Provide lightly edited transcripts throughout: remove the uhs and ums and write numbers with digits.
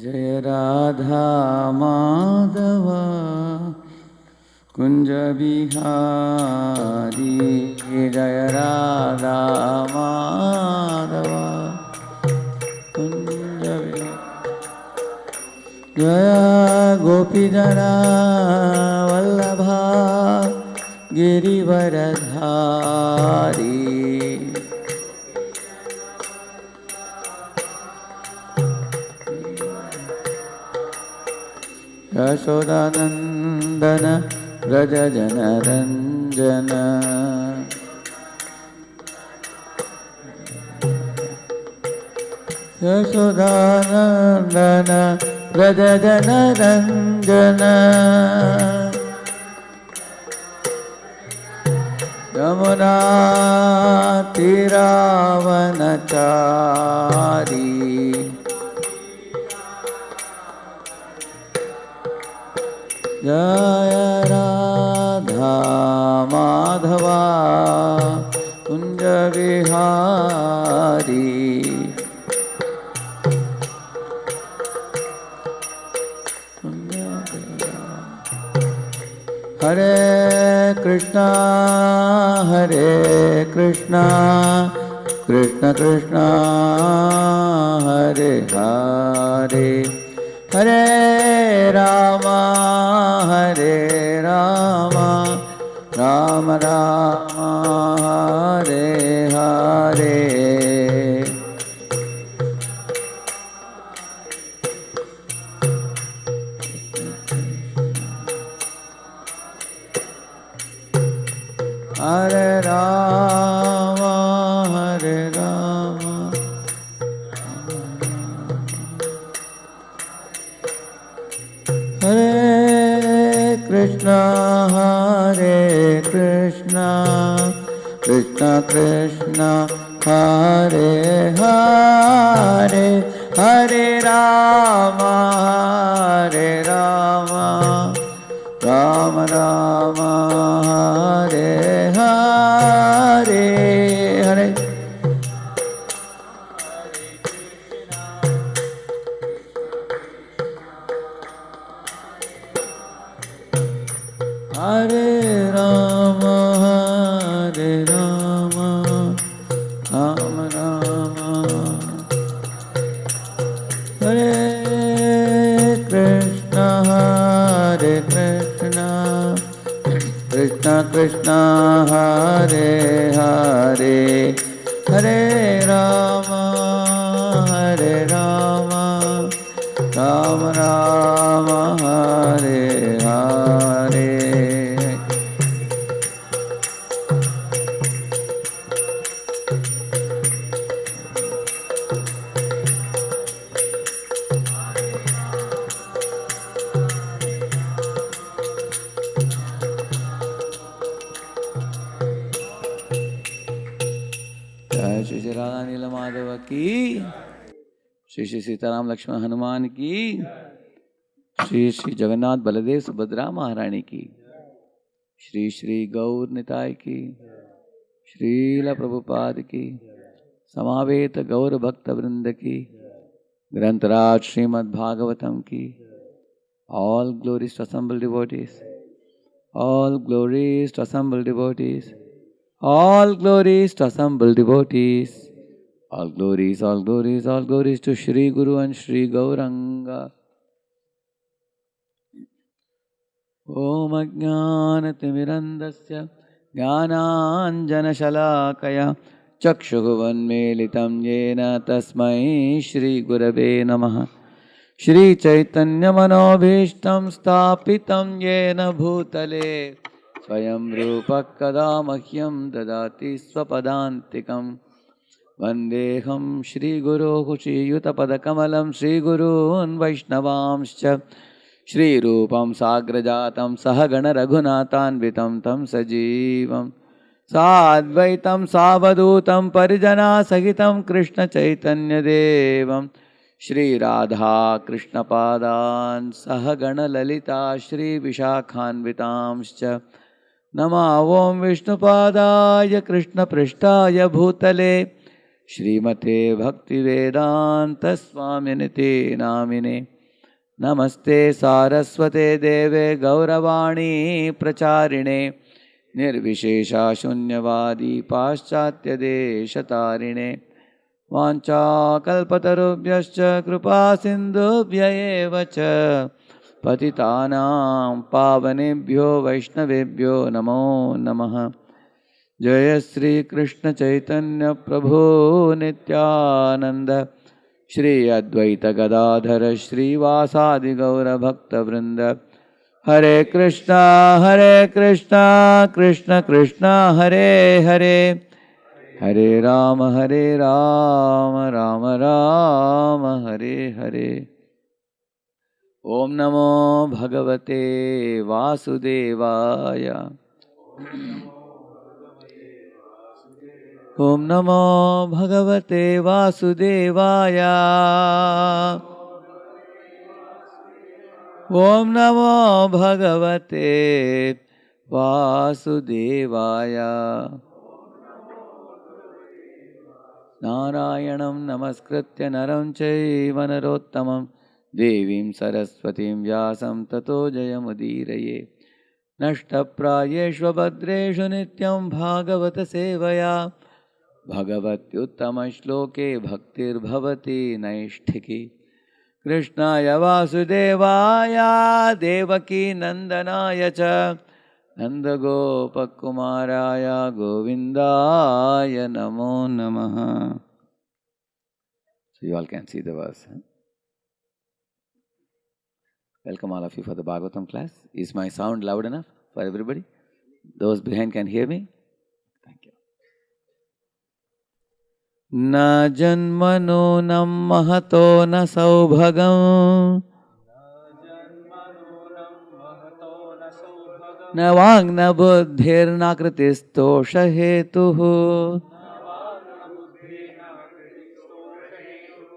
जय राधा माधव कुंज बिहारी, जय राधा माधव कुंज बिहारी, जय गोपीजना वल्लभा गिरिवरधारी, यशोदानंदन व्रज जनरंजन, यशोदानंदन व्रज जनरंजन, यमुना तीरावनचारी, जय राधा माधवा कुंज बिहारी, हरे कृष्णा कृष्ण कृष्ण हरे हरे, हरे राम राम राम हरे हरे, हरे राम हरे कृष्ण कृष्ण कृष्ण हरे हरे, हरे राम राम राम हरे हरे, हरे हरे राम राम राम हरे कृष्ण कृष्ण कृष्ण हरे हरे, हरे राम राम राम हरे हरे, श्री श्री राधा नील माधव की, श्री श्री सीताराम लक्ष्मण हनुमान की, श्री श्री जगन्नाथ बलदेव सुभद्रा महारानी की, श्री श्री गौर निताय की, श्रील प्रभुपाद की, समावेत गौर भक्त वृंद की, ग्रंथराज श्रीमद् भागवतम की। All glories to assembled devotees, all glories to assembled devotees, all glories to assembled devotees, all glories, all glories, all glories to Shri Guru and Shri Gauranga. Om Ajnanatimirandasya Jnananjanashalakaya Chakshugvanmelitam Yena Tasmai Shri Gurave Namaha. Shri Chaitanya Manobhishtam Stapitam Yena Bhutale Swayam Rupa Kada Mahyam Dadati Swapadantikam Vandeham Shri Guru Hushi Yutapadakamalam Shri Gurun Vaishnavamscha Shri Rupam Sagrajatam Sahagana Raghunathanvitam Tam Sajivam Sadvaitam Savadutam Parijana Sahitam Krishna Chaitanya Devam Shri Radha Krishna Padan Sahagana Lalita Shri Vishakhanvitamscha Nama Om Vishnupadaya Krishna Prishtaya Bhutale श्रीमते भक्तिवेदांत स्वामिनिते नामिने। नमस्ते सारस्वते देवे गौरवाणी प्रचारिणे निर्विशेषा शून्यवादी पाश्चात्य देशतारिणे। वाञ्छाकल्पतरुभ्यश्च कृपा सिन्धुभ्य एव च पतितानां पावनेभ्यो वैष्णवेभ्यो नमो नमः। जय श्री कृष्ण चैतन्य प्रभु नित्यानंद श्री अद्वैत गदाधर श्रीवासादि गौर भक्तवृंद। हरे कृष्णा कृष्ण कृष्ण हरे हरे, हरे राम राम राम हरे हरे। ओम नमो भगवते वासुदेवाय। ओम नमो भगवते वासुदेवाय। ओम नमो भगवते वासुदेवाय। नारायणं नमस्कृत्य नरं चैव नरोत्तमं देवीं सरस्वतीं व्यासं ततो जयमुदीरये। नष्टप्रायेष्वभद्रेषु नित्यं भागवत सेवया भगवत्युत्तमश्लोके भक्तिर्भवति नैष्ठिकी। कृष्णाय वासुदेवाय देवकी नंदनाय च नन्दगोपकुमाराय गोविन्दाय नमो नमः। So you all can see the verse. Welcome all of you for the Bhagavatam class. Is my sound loud enough for everybody? Those behind can hear me? Thank you. न जन्मनो न महतो न सौभगम् न वाङ् न बुद्धिर्न कृतिस्तोष हेतुः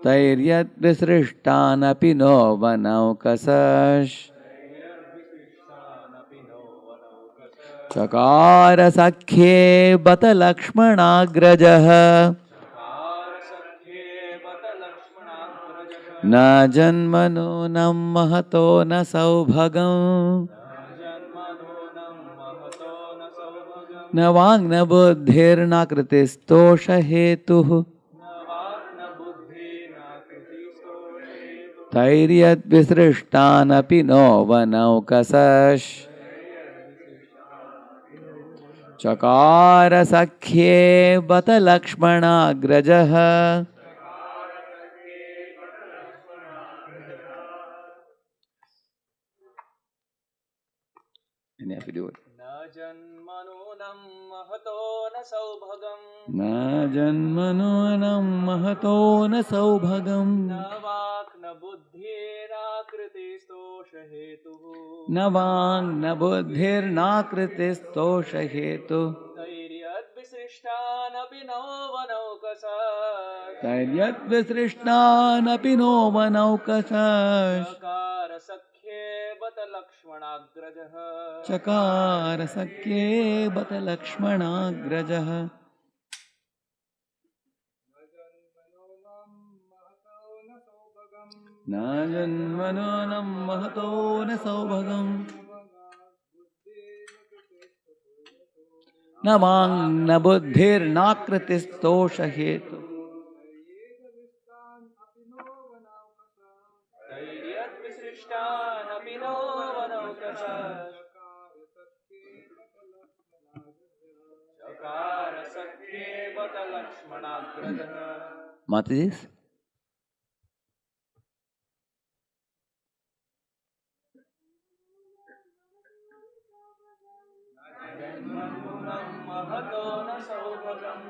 तैर्यद्विसृष्टानपि नो वनौकसश् चकार सख्ये बत लक्ष्मणाग्रजः न जन्मनो न महतो न सौभगम् न वाङ् न बुद्धिर्न कृतिस्तोष हेतुः तैर्यद्विसृष्टानपि नो वनौकसश् चकार सख्ये बत लक्ष्मणाग्रजः। And if you do it. न जन्मनो न महतो न सौभगम् न जन्मनो न महतो न सौभगम् न वाक् न बुद्धिराकृतिस्तोष हेतुः न वाङ् न बुद्धिर्नाकृतिस्तोष हेतुः तैर्यद्विसृष्टानपि नो वनौकसश् तैर्यद्विसृष्टानपि नो वनौकसश् चकार सख्ये बत लक्ष्मणाग्रजः चकार सख्ये बत लक्ष्मणाग्रजः। न जन्मनो न महतो न सौभगम् न वाङ् न बुद्धिर्नाकृतिस्तोष हेतुः तैर्यद्विसृष्टानपि नो वनौकसश् चकार सख्ये बत लक्ष्मणाग्रजः। Mataji? महतो न सौभगम्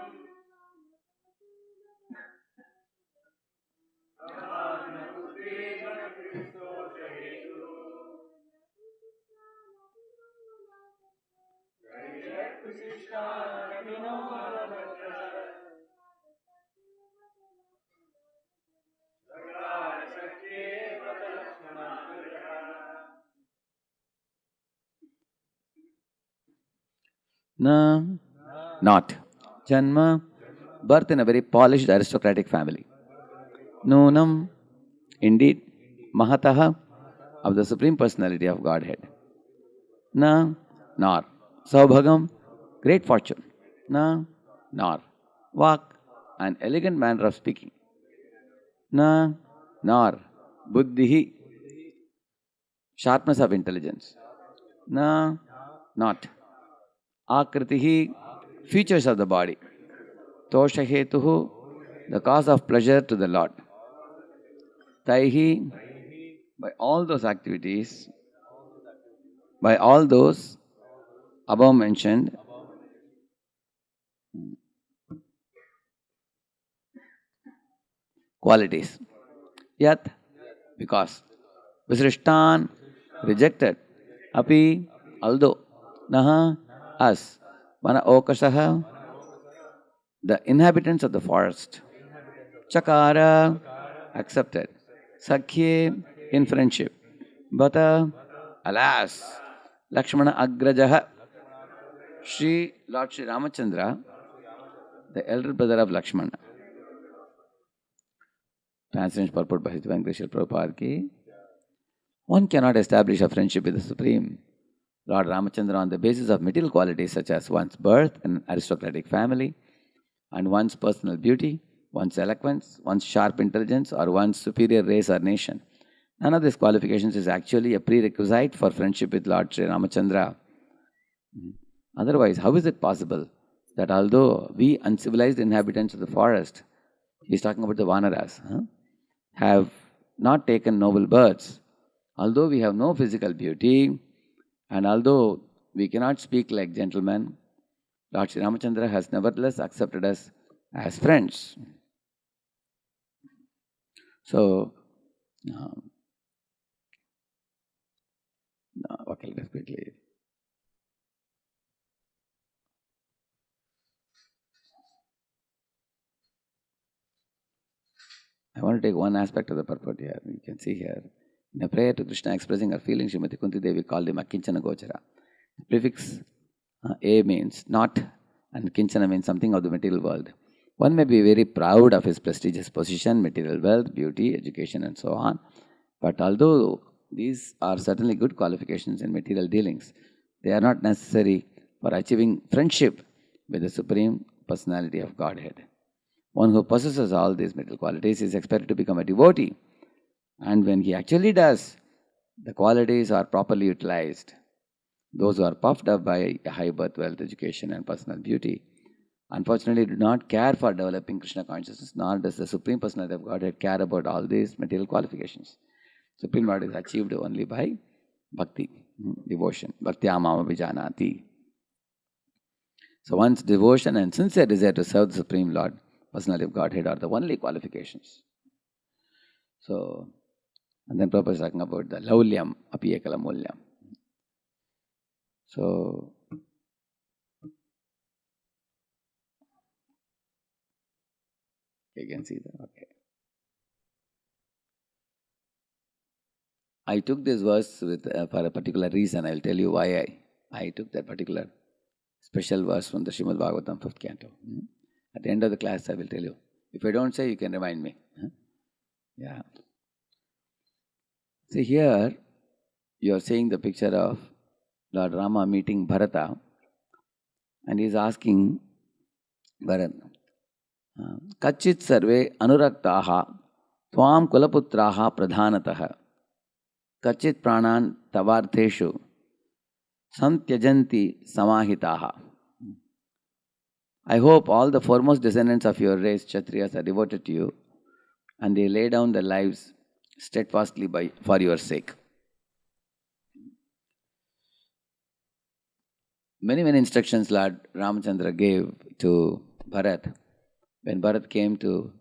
न, not. Janma, birth in a very polished aristocratic family. Nunam, indeed, Mahataha, of the Supreme Personality of Godhead. Na, nor. Saubhagam, great fortune. Na, nor. Vak, an elegant manner of speaking. Na, nor. Buddhihi, sharpness of intelligence. Na, not. Akritihi, features of the body. Toshahetuhu, the cause of pleasure to the Lord. Taihi, by all those activities, by all those above mentioned, qualities. Yat, because. Visrishtan, rejected. Api, although. Naha, us. Mana okasaha, the inhabitants of the forest. Chakara, accepted. Sakhye, in friendship. Bata, alas. Lakshmana agrajaha, Lord Sri Ramachandra, the elder brother of Lakshmana. Translation purport by His Divine Grace Prabhupada ki, one cannot establish a friendship with the Supreme Lord Ramachandra on the basis of material qualities such as one's birth in an aristocratic family, and one's personal beauty, one's eloquence, one's sharp intelligence, or one's superior race or nation. None of these qualifications is actually a prerequisite for friendship with Lord Sri Ramachandra. Otherwise, how is it possible that although we uncivilized inhabitants of the forest, he is talking about the Vanaras, have not taken noble births, although we have no physical beauty, and although we cannot speak like gentlemen, Lord Sri Ramachandra has nevertheless accepted us as friends. So, okay, let's quickly. I want to take one aspect of the purport here. You can see here. In a prayer to Krishna expressing her feelings, Srimati Kunti Devi called him a Kinchana Gochara. The prefix A means not, and Kinchana means something of the material world. One may be very proud of his prestigious position, material wealth, beauty, education, and so on. But although these are certainly good qualifications in material dealings, they are not necessary for achieving friendship with the Supreme Personality of Godhead. One who possesses all these material qualities is expected to become a devotee. And when he actually does, the qualities are properly utilized. Those who are puffed up by high birth, wealth, education, and personal beauty, unfortunately do not care for developing Krishna consciousness, nor does the Supreme Personality of Godhead care about all these material qualifications. Supreme Lord is achieved only by bhakti, devotion. Bhaktyamama vijanati. So one's devotion and sincere desire to serve the Supreme Lord, Personality of Godhead, are the only qualifications. So, and then Prabhupada is talking about the laulyam, api ekala mulyam. So, you can see that. Okay. I took this verse with, for a particular reason. I will tell you why I took that particular special verse from the Srimad Bhagavatam 5th canto. At the end of the class, I will tell you. If I don't say, you can remind me. Yeah. See here, you are seeing the picture of Lord Rama meeting Bharata, and he is asking Bharat, Kachit sarve anuraktaha tvam kulaputraha pradhanataha Kachit pranan tavartheshu santyajanti samahitaha. I hope all the foremost descendants of your race, Kshatriyas, are devoted to you, and they lay down their lives steadfastly for your sake. Many instructions Lord Ramachandra gave to Bharat when Bharat came to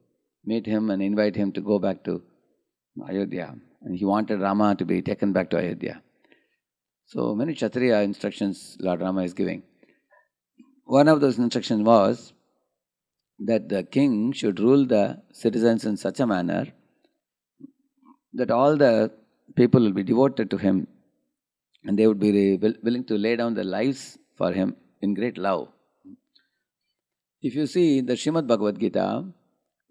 meet him and invite him to go back to Ayodhya. And he wanted Rama to be taken back to Ayodhya. So many Kshatriya instructions Lord Rama is giving. One of those instructions was that the king should rule the citizens in such a manner that all the people will be devoted to him and they would be willing to lay down their lives for him in great love. If you see the Srimad Bhagavad Gita,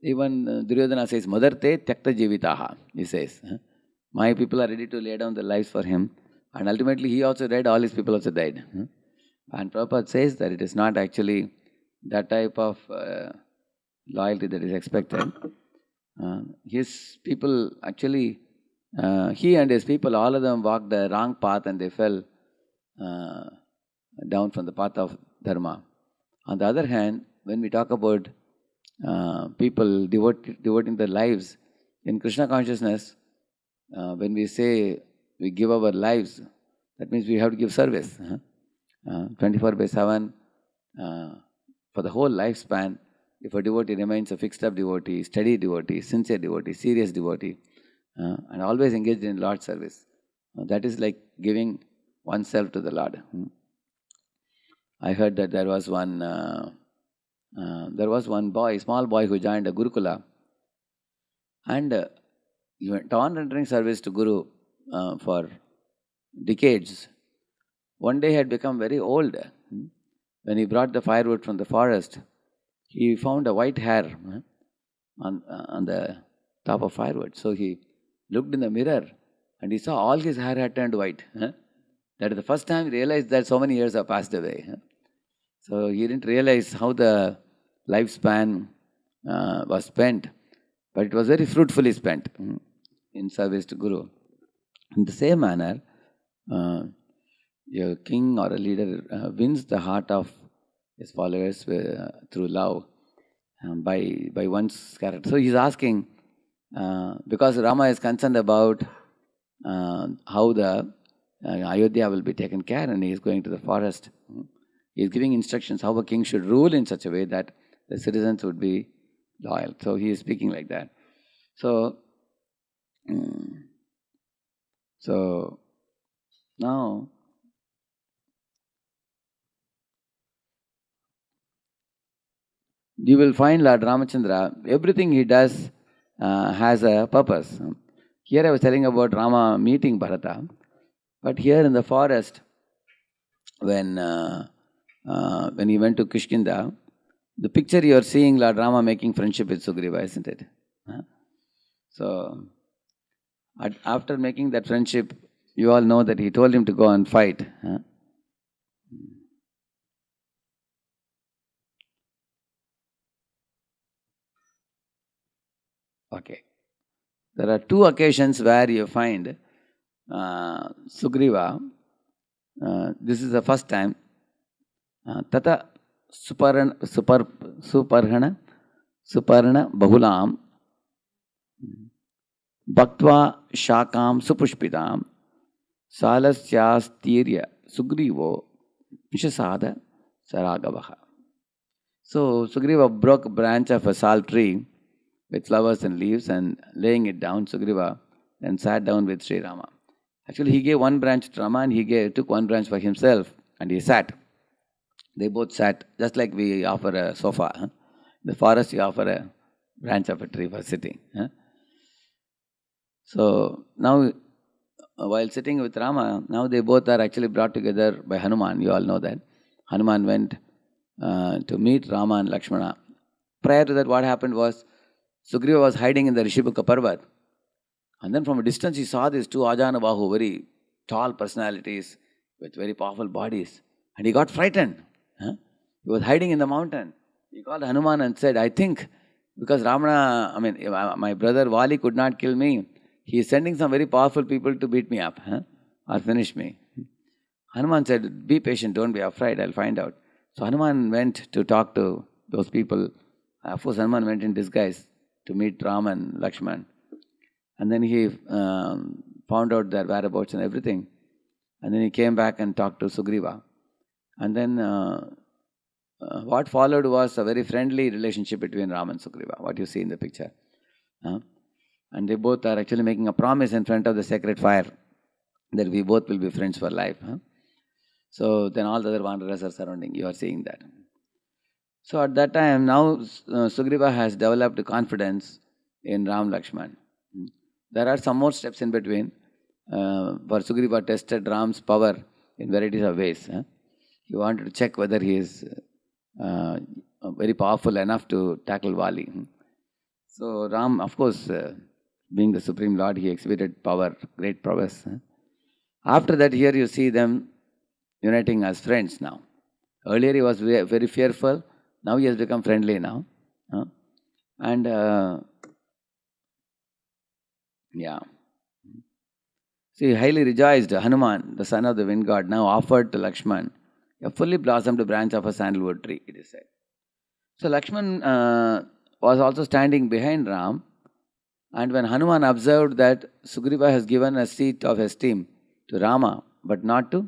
even Duryodhana says, Madarte Tyakta Jivitaha, he says. My people are ready to lay down their lives for him. And ultimately he also died, all his people also died. And Prabhupada says that it is not actually that type of loyalty that is expected. His people actually, he and his people, all of them walked the wrong path and they fell down from the path of Dharma. On the other hand, when we talk about people devoting their lives in Krishna consciousness, when we say we give our lives, that means we have to give service. 24/7 for the whole lifespan. If a devotee remains a fixed up devotee, steady devotee, sincere devotee, serious devotee, and always engaged in Lord's service, that is like giving oneself to the Lord. I heard that there was one boy, small boy, who joined a Gurukula, and he went on rendering service to Guru for decades. One day he had become very old. When he brought the firewood from the forest, he found a white hair on the top of firewood. So he looked in the mirror and he saw all his hair had turned white. That is the first time he realized that so many years have passed away. So he didn't realize how the lifespan was spent, but it was very fruitfully spent in service to Guru. In the same manner, a king or a leader wins the heart of his followers through love by one's character. So he's asking, because Rama is concerned about how the Ayodhya will be taken care, and he is going to the forest. He is giving instructions how a king should rule in such a way that the citizens would be loyal. So he is speaking like that. So now you will find Lord Ramachandra, everything he does has a purpose. Here I was telling about Rama meeting Bharata, but here in the forest, when he went to Kishkinda, the picture you are seeing Lord Rama making friendship with Sugriva, isn't it? So after making that friendship, you all know that he told him to go and fight. Okay. There are two occasions where you find Sugriva. This is the first time. Tata Suparna Bahulam Bhaktva Shakam Supushpitam Salasyastirya Sugrivo Vishasada Saragavaha. So Sugriva broke a branch of a sal tree with flowers and leaves, and laying it down, Sugriva then sat down with Sri Rama. Actually, he gave one branch to Rama and he took one branch for himself and he sat. They both sat, just like we offer a sofa. In the forest, you offer a branch of a tree for sitting. So now, while sitting with Rama, now they both are actually brought together by Hanuman. You all know that. Hanuman went to meet Rama and Lakshmana. Prior to that, what happened was, Sugriva was hiding in the Rishibhuka Parvat. And then from a distance, he saw these two Ajanabahu, very tall personalities with very powerful bodies. And he got frightened. He was hiding in the mountain. He called Hanuman and said, I think because my brother Vali could not kill me, he is sending some very powerful people to beat me up or finish me. Hanuman said, be patient, don't be afraid, I'll find out. So Hanuman went to talk to those people. Of course, Hanuman went in disguise to meet Rama and Lakshman. And then he found out their whereabouts and everything. And then he came back and talked to Sugriva. And then what followed was a very friendly relationship between Rama and Sugriva, what you see in the picture. And they both are actually making a promise in front of the sacred fire that we both will be friends for life. So then all the other wanderers are surrounding. You are seeing that. So at that time, now Sugriva has developed confidence in Ram Lakshman. There are some more steps in between. For Sugriva tested Ram's power in varieties of ways. He wanted to check whether he is very powerful enough to tackle Vali. So Ram, of course, being the Supreme Lord, he exhibited power, great prowess. After that, here you see them uniting as friends now. Earlier he was very fearful. Now he has become friendly now. And yeah. See, highly rejoiced, Hanuman, the son of the wind god, now offered to Lakshman a fully blossomed branch of a sandalwood tree, it is said. So Lakshman was also standing behind Ram, and when Hanuman observed that Sugriva has given a seat of esteem to Rama, but not to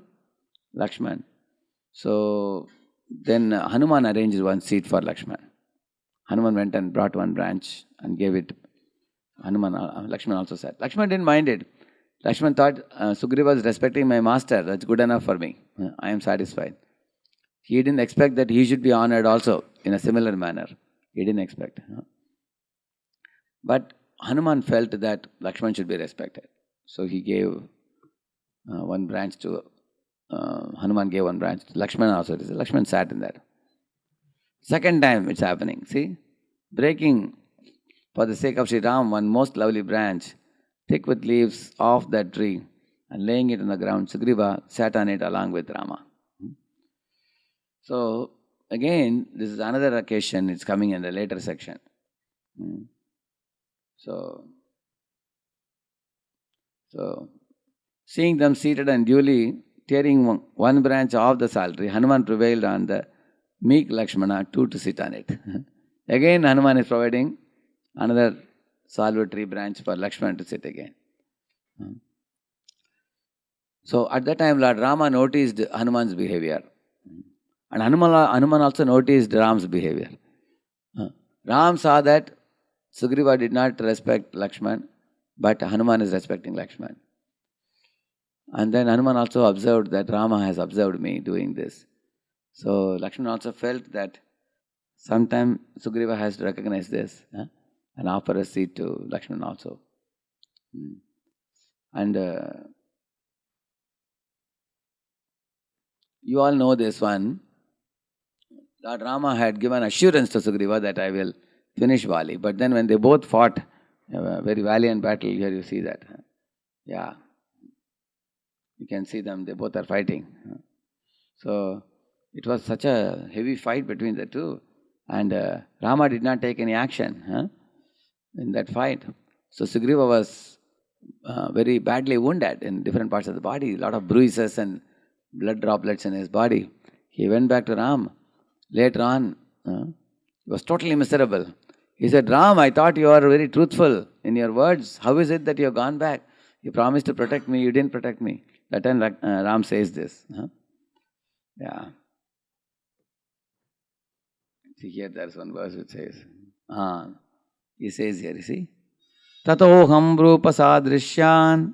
Lakshman, so then Hanuman arranged one seat for Lakshman. Hanuman went and brought one branch and gave it. Lakshman also said. Lakshman didn't mind it. Lakshman thought, Sugriva is respecting my master. That's good enough for me. I am satisfied. He didn't expect that he should be honored also in a similar manner. He didn't expect. But Hanuman felt that Lakshman should be respected. So he gave one branch to, Hanuman gave one branch to Lakshman also. Lakshman sat in that. Second time it's happening. See? Breaking for the sake of Sri Ram one most lovely branch, thick with leaves off that tree, and laying it on the ground, Sugriva sat on it along with Rama. So, again, this is another occasion, it's coming in the later section. So, seeing them seated and duly tearing one branch off the sal tree, Hanuman prevailed on the meek Lakshmana to sit on it. Again, Hanuman is providing another salvatory tree branch for Lakshman to sit again. So at that time, Lord Rama noticed Hanuman's behavior. And Hanuman also noticed Ram's behavior. Ram saw that Sugriva did not respect Lakshman, but Hanuman is respecting Lakshman. And then Hanuman also observed that Rama has observed me doing this. So Lakshman also felt that sometime Sugriva has to recognize this and offer a seat to Lakshman also. And you all know this one. Lord Rama had given assurance to Sugriva that I will finish Vali. But then when they both fought a very valiant battle, here you see that. Yeah. You can see them, they both are fighting. So it was such a heavy fight between the two. And Rama did not take any action in that fight. So Sugriva was very badly wounded in different parts of the body, a lot of bruises and blood droplets in his body. He went back to Ram. Later on, he was totally miserable. He said, Ram, I thought you are very truthful in your words. How is it that you have gone back? You promised to protect me, you didn't protect me. That time Ram says this. Yeah. See here, there's one verse which says, he says here, you see, Tatoham Rupa Sadrishyan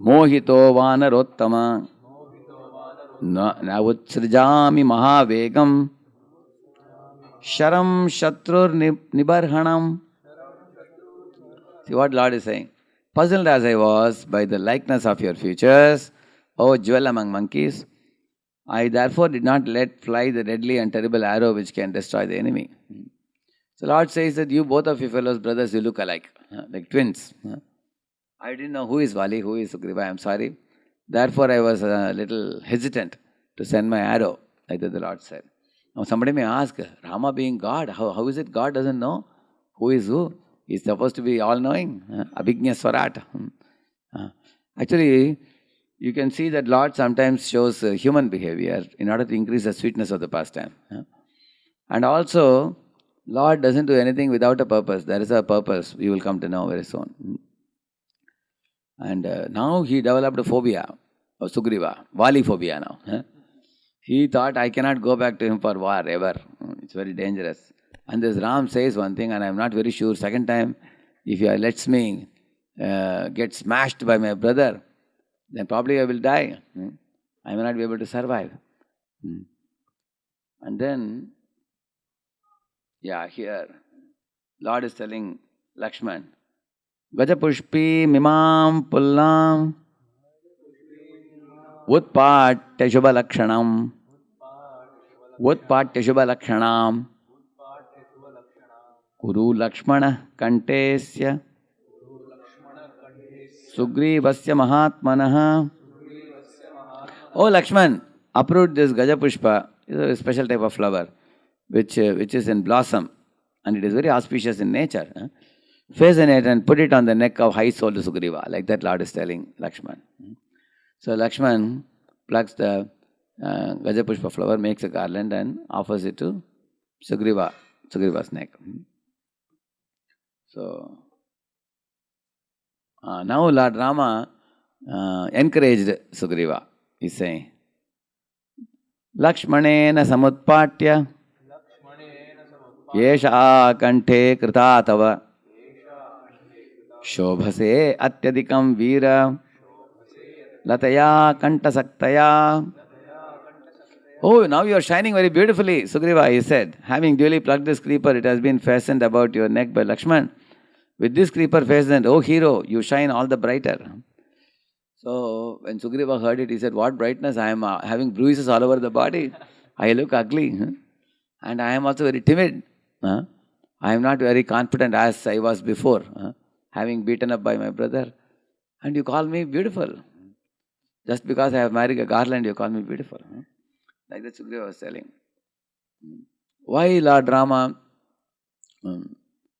Mohito Vanarottama Navutsrijami Mahavegam Sharam Shatrur Nibarhanam. See what Lord is saying. Puzzled as I was by the likeness of your features, O jewel among monkeys, I therefore did not let fly the deadly and terrible arrow which can destroy the enemy. So Lord says that you both of you fellows brothers, you look alike, like twins. I didn't know who is Vali, who is Sugriva, I am sorry. Therefore I was a little hesitant to send my arrow, like the Lord said. Now somebody may ask, Rama being God, how is it God doesn't know who is who? He is supposed to be all-knowing. Abhignya Swarat. Actually, you can see that Lord sometimes shows human behavior in order to increase the sweetness of the pastime. And also, Lord doesn't do anything without a purpose. There is a purpose, you will come to know very soon. And now he developed a phobia of Sugriva, Vali phobia now. He thought, I cannot go back to him for war ever. It's very dangerous. And this Ram says one thing, and I am not very sure. Second time, if he lets me get smashed by my brother, then probably I will die. I may not be able to survive. And then, here, Lord is telling Lakshman, Gajapushpi mimam pullam utpat teshubha lakshanam Utpatya Shubha Lakshanam Guru Lakshmana Kantesya Sugrivasya Mahatmanaha. Oh Lakshman, uproot this Gajapushpa. It's a special type of flower which is in blossom and it is very auspicious in nature. Fasten it and put it on the neck of high-souled Sugriva. Like that Lord is telling Lakshman. So Lakshman plucks the Gajapushpa flower, makes a garland and offers it to Sugriva's neck. So now Lord Rama encouraged Sugriva. He's saying, Lakshmanena samutpatya yesha kante krita tava shobhase atyadikam veera lataya kantasaktaya. Oh, now you are shining very beautifully, Sugriva, he said. Having duly plucked this creeper, it has been fastened about your neck by Lakshman. With this creeper fastened, oh hero, you shine all the brighter. So when Sugriva heard it, he said, what brightness? I am having bruises all over the body. I look ugly. And I am also very timid. I am not very confident as I was before, having beaten up by my brother. And you call me beautiful. Just because I have married a garland, you call me beautiful. Like that Sugriva was telling. Why Lord Rama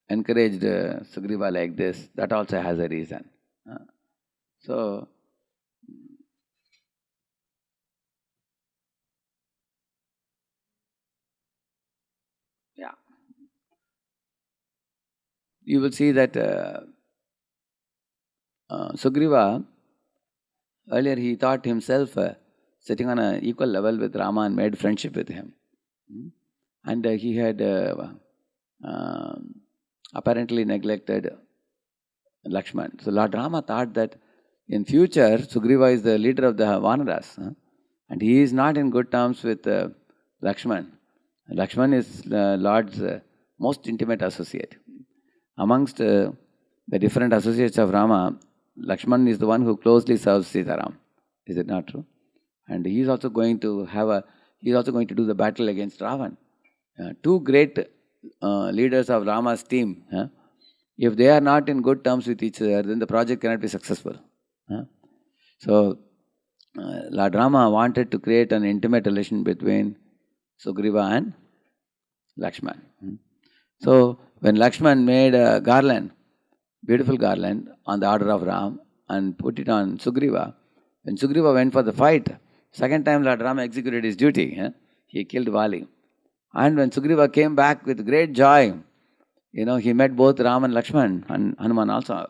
encouraged Sugriva like this? That also has a reason. So, yeah. You will see that Sugriva, earlier he thought himself sitting on an equal level with Rama and made friendship with him. And he had apparently neglected Lakshman. So Lord Rama thought that in future Sugriva is the leader of the Vanaras. And he is not in good terms with Lakshman. Lakshman is Lord's most intimate associate. Amongst the different associates of Rama, Lakshman is the one who closely serves Sitaram. Is it not true? And he is also going to do the battle against Ravan. Two great leaders of Rama's team, if they are not in good terms with each other, then the project cannot be successful. So, Lord Rama wanted to create an intimate relation between Sugriva and Lakshman. So, when Lakshman made a garland, beautiful garland, on the order of Ram and put it on Sugriva, when Sugriva went for the fight, second time Lord Rama executed his duty. He killed Vali. And when Sugriva came back with great joy, he met both Ram and Lakshman and Hanuman also.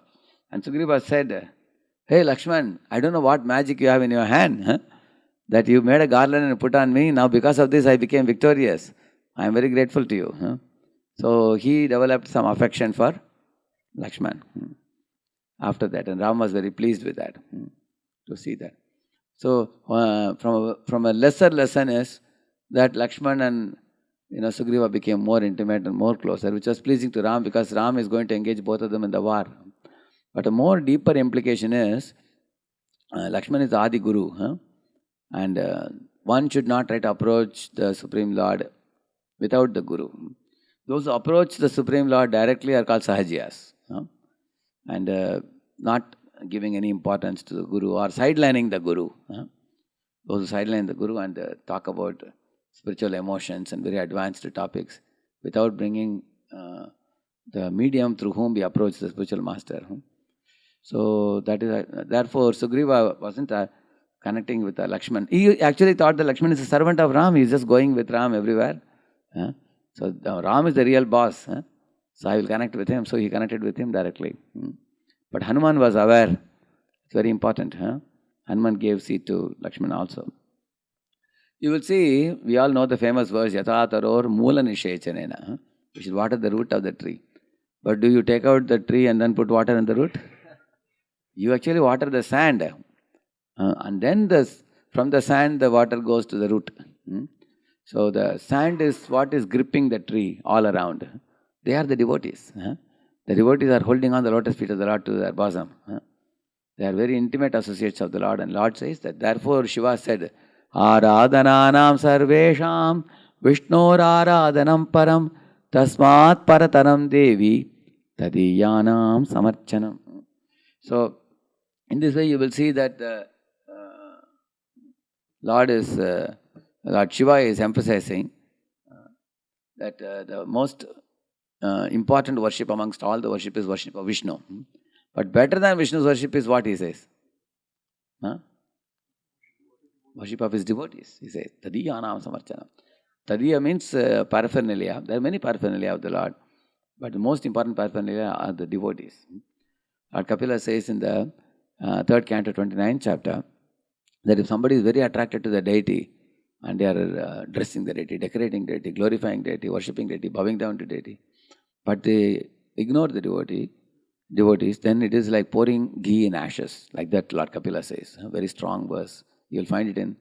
And Sugriva said, hey Lakshman, I don't know what magic you have in your hand, that you made a garland and put on me. Now because of this I became victorious. I am very grateful to you. So he developed some affection for Lakshman after that. And Ram was very pleased with that, to see that. So from a lesser lesson is that Lakshman and Sugriva became more intimate and more closer, which was pleasing to Ram because Ram is going to engage both of them in the war. But a more deeper implication is Lakshman is the Adi Guru, and one should not try to approach the Supreme Lord without the Guru. Those who approach the Supreme Lord directly are called Sahajiyas, and not giving any importance to the Guru or sidelining the Guru. Those who sideline the Guru and talk about spiritual emotions and very advanced topics without bringing the medium through whom we approach the spiritual master. So that is therefore Sugriva wasn't connecting with Lakshman. He actually thought that Lakshman is a servant of Ram. He is just going with Ram everywhere. So Ram is the real boss. So I will connect with him. So he connected with him directly. But Hanuman was aware. It's very important. Hanuman gave seed to Lakshman also. You will see, we all know the famous verse, Yatha taror moola nishechanena. You should water the root of the tree. But do you take out the tree and then put water in the root? You actually water the sand. And then from the sand, the water goes to the root. So the sand is what is gripping the tree all around. They are the devotees. The devotees are holding on the lotus feet of the Lord to their bosom. They are very intimate associates of the Lord. And Lord says that, therefore Shiva said, Aradhananam sarvesham Vishnoraradhanam param tasmat parataram devi tadiyanam samarchanam. So, in this way you will see that the Lord Shiva is emphasizing that the most important worship amongst all the worship is worship of Vishnu. But better than Vishnu's worship is what he says? Worship of his devotees. He says, Tadiyanam samarchanam. Tadiya means paraphernalia. There are many paraphernalia of the Lord, but the most important paraphernalia are the devotees. Lord Kapila says in the 3rd canto, 29th chapter, that if somebody is very attracted to the deity and they are dressing the deity, decorating the deity, glorifying the deity, worshipping the deity, bowing down to the deity, but they ignore the devotees, then it is like pouring ghee in ashes, like that Lord Kapila says. A very strong verse. You will find it in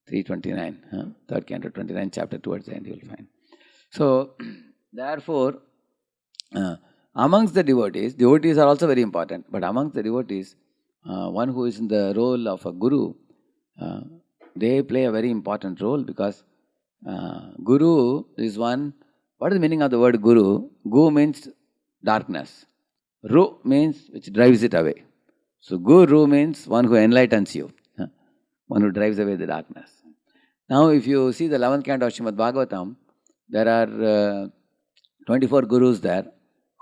329, 3rd canto, 29th chapter, towards the end you will find. So, therefore, amongst the devotees are also very important, but amongst the devotees, one who is in the role of a guru, they play a very important role, because guru is one. What is the meaning of the word guru? Gu means darkness. Ru means which drives it away. So guru means one who enlightens you, one who drives away the darkness. Now if you see the 11th canto of Srimad Bhagavatam, there are 24 gurus there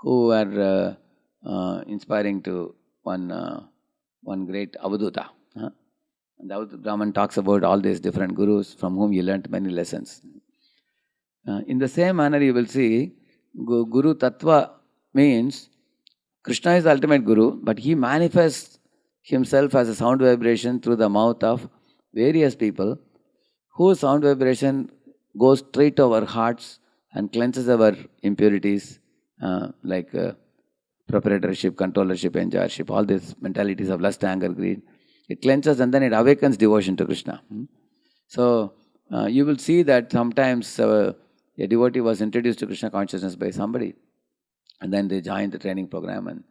who are inspiring to one great Avaduta. And the Avaduta Brahman talks about all these different gurus from whom you learnt many lessons. In the same manner you will see Guru Tattva means Krishna is the ultimate guru, but he manifests himself as a sound vibration through the mouth of various people whose sound vibration goes straight to our hearts and cleanses our impurities, like proprietorship, controllership, enjoyership, all these mentalities of lust, anger, greed. It cleanses and then it awakens devotion to Krishna. So you will see that sometimes a devotee was introduced to Krishna consciousness by somebody, and then they joined the training program and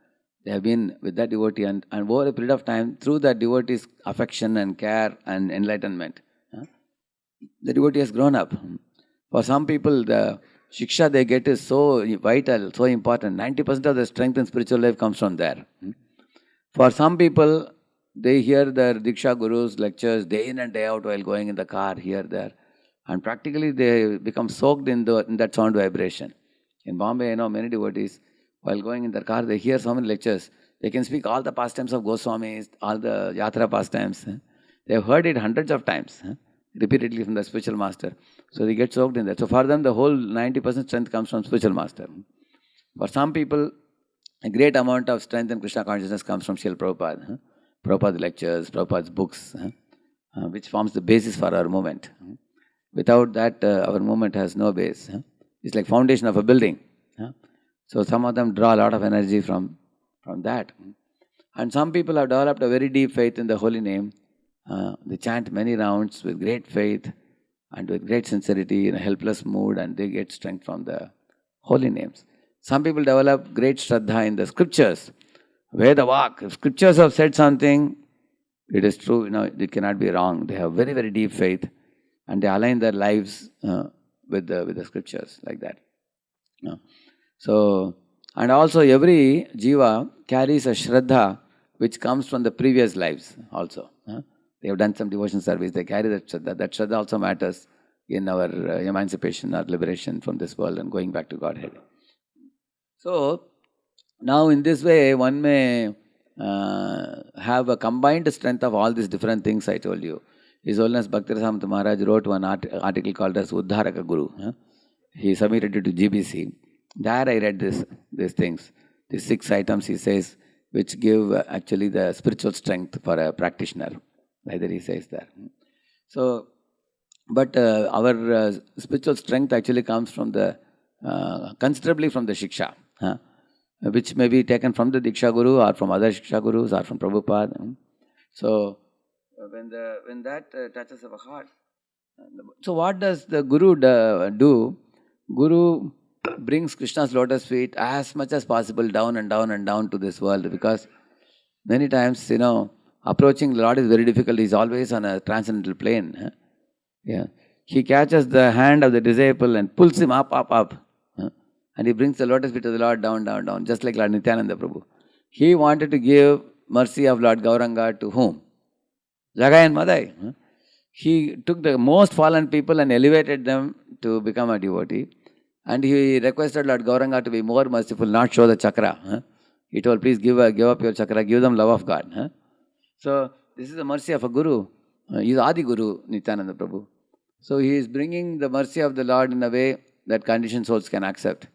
they have been with that devotee, and over a period of time, through that devotee's affection and care and enlightenment, the devotee has grown up. For some people, the shiksha they get is so vital, so important. 90% of the strength in spiritual life comes from there. For some people, they hear their Diksha Guru's lectures day in and day out while going in the car, here, there. And practically they become soaked in that sound vibration. In Bombay, many devotees, while going in their car, they hear so many lectures. They can speak all the pastimes of Goswamis, all the Yatra pastimes. They have heard it hundreds of times, repeatedly from the spiritual master. So they get soaked in that. So for them, the whole 90% strength comes from spiritual master. For some people, a great amount of strength in Krishna consciousness comes from Srila Prabhupada. Prabhupada's lectures, Prabhupada's books, which forms the basis for our movement. Without that, our movement has no base. It's like foundation of a building. So some of them draw a lot of energy from that. And some people have developed a very deep faith in the holy name. They chant many rounds with great faith and with great sincerity in a helpless mood, and they get strength from the holy names. Some people develop great shraddha in the scriptures. Veda Vak, if scriptures have said something, it is true, it cannot be wrong. They have very, very deep faith, and they align their lives with the scriptures, like that. So, and also every jiva carries a shraddha which comes from the previous lives also. They have done some devotion service, they carry that shraddha. That shraddha also matters in our emancipation or liberation from this world and going back to Godhead. So, now in this way, one may have a combined strength of all these different things I told you. His Holiness Bhakti-Rasamrita Maharaj wrote one article called as Uddharaka Guru. He submitted it to GBC. There I read these things. These 6 items, he says, which give actually the spiritual strength for a practitioner. Either he says there. So, but our spiritual strength actually comes from considerably from the Shiksha, which may be taken from the Diksha Guru or from other Shiksha Gurus or from Prabhupada. So, when that touches our heart, so what does the Guru do? Guru brings Krishna's lotus feet as much as possible down and down and down to this world, because many times, approaching the Lord is very difficult. He's always on a transcendental plane. he catches the hand of the disciple and pulls him up, up, up. And he brings the lotus feet of the Lord down, down, down, just like Lord Nityananda Prabhu. He wanted to give mercy of Lord Gauranga to whom? Jagai and Madai. He took the most fallen people and elevated them to become a devotee. And he requested Lord Gauranga to be more merciful, not show the chakra. He told, please give up your chakra, give them love of God. So, this is the mercy of a guru. He is Adi Guru, Nityananda Prabhu. So, he is bringing the mercy of the Lord in a way that conditioned souls can accept.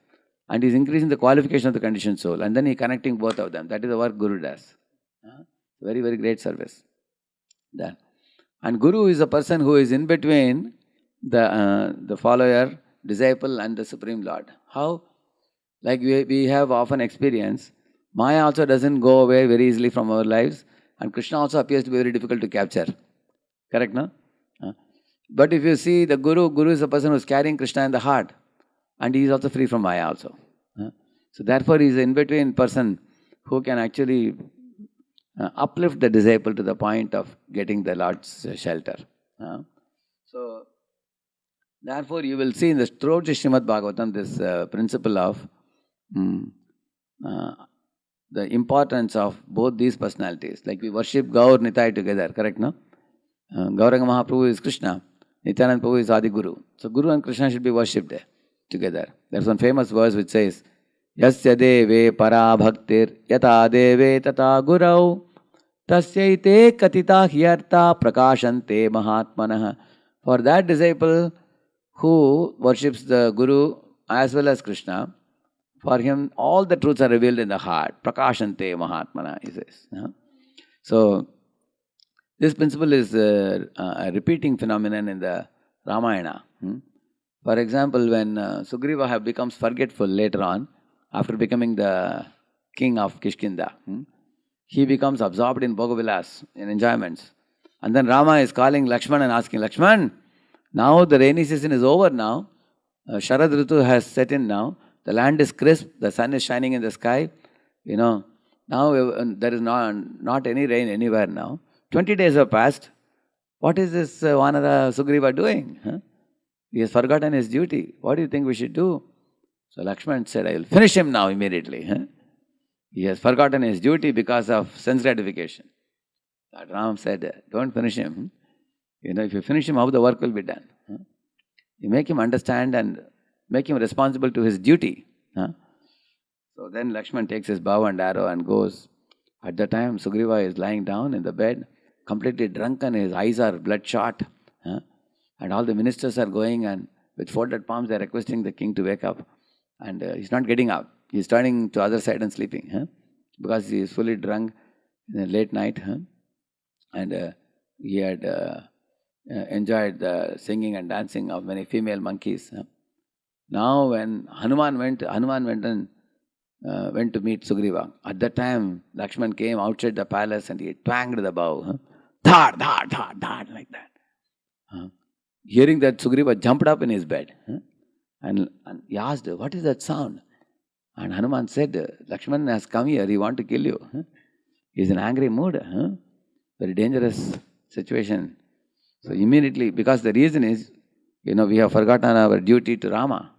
And he is increasing the qualification of the conditioned soul. And then he is connecting both of them. That is the work Guru does. Very, very great service. There. And Guru is a person who is in between the follower, disciple and the Supreme Lord. How? Like we have often experienced, Maya also doesn't go away very easily from our lives, and Krishna also appears to be very difficult to capture. Correct, no? But if you see the Guru is a person who is carrying Krishna in the heart, and he is also free from Maya also. So therefore he is an in-between person who can actually uplift the disciple to the point of getting the Lord's shelter. So therefore you will see in throughout the Srimad Bhagavatam this principle of the importance of both these personalities. Like we worship Gaur Nitai together, correct, no? Gauranga Mahaprabhu is Krishna, Nityananda Prabhu is Adi Guru. So Guru and Krishna should be worshipped together. There's one famous verse which says, Yasya deve para bhaktir yata deve tata gurau tasyaite katita hyarta prakashante mahatmanah. For that disciple who worships the Guru as well as Krishna, for him all the truths are revealed in the heart. Prakashante mahatmana, he says. So, this principle is a repeating phenomenon in the Ramayana. For example, when Sugriva becomes forgetful later on, after becoming the king of Kishkinda, he becomes absorbed in Bhogavilas, in enjoyments. And then Rama is calling Lakshman and asking, Lakshman, now the rainy season is over now. Sharad Ritu has set in now. The land is crisp. The sun is shining in the sky. Now there is not any rain anywhere now. 20 days have passed. What is this Vanara Sugriva doing? He has forgotten his duty. What do you think we should do? So Lakshman said, I will finish him now immediately. He has forgotten his duty because of sense gratification. But Ram said, don't finish him. If you finish him, how the work will be done? You make him understand and make him responsible to his duty. So then Lakshman takes his bow and arrow and goes. At the time, Sugriva is lying down in the bed, completely drunken, his eyes are bloodshot. And all the ministers are going and with folded palms they are requesting the king to wake up. And he's not getting up. He's turning to other side and sleeping. Because he is fully drunk in the late night. And he had enjoyed the singing and dancing of many female monkeys. Now when Hanuman went and went to meet Sugriva. At that time, Lakshman came outside the palace and he twanged the bow. Dhar, dhar, dhar, dhar, like that. Hearing that, Sugriva jumped up in his bed. And he asked, what is that sound? And Hanuman said, Lakshman has come here, he wants to kill you. He's in angry mood. Very dangerous situation. So immediately, because the reason is, we have forgotten our duty to Rama.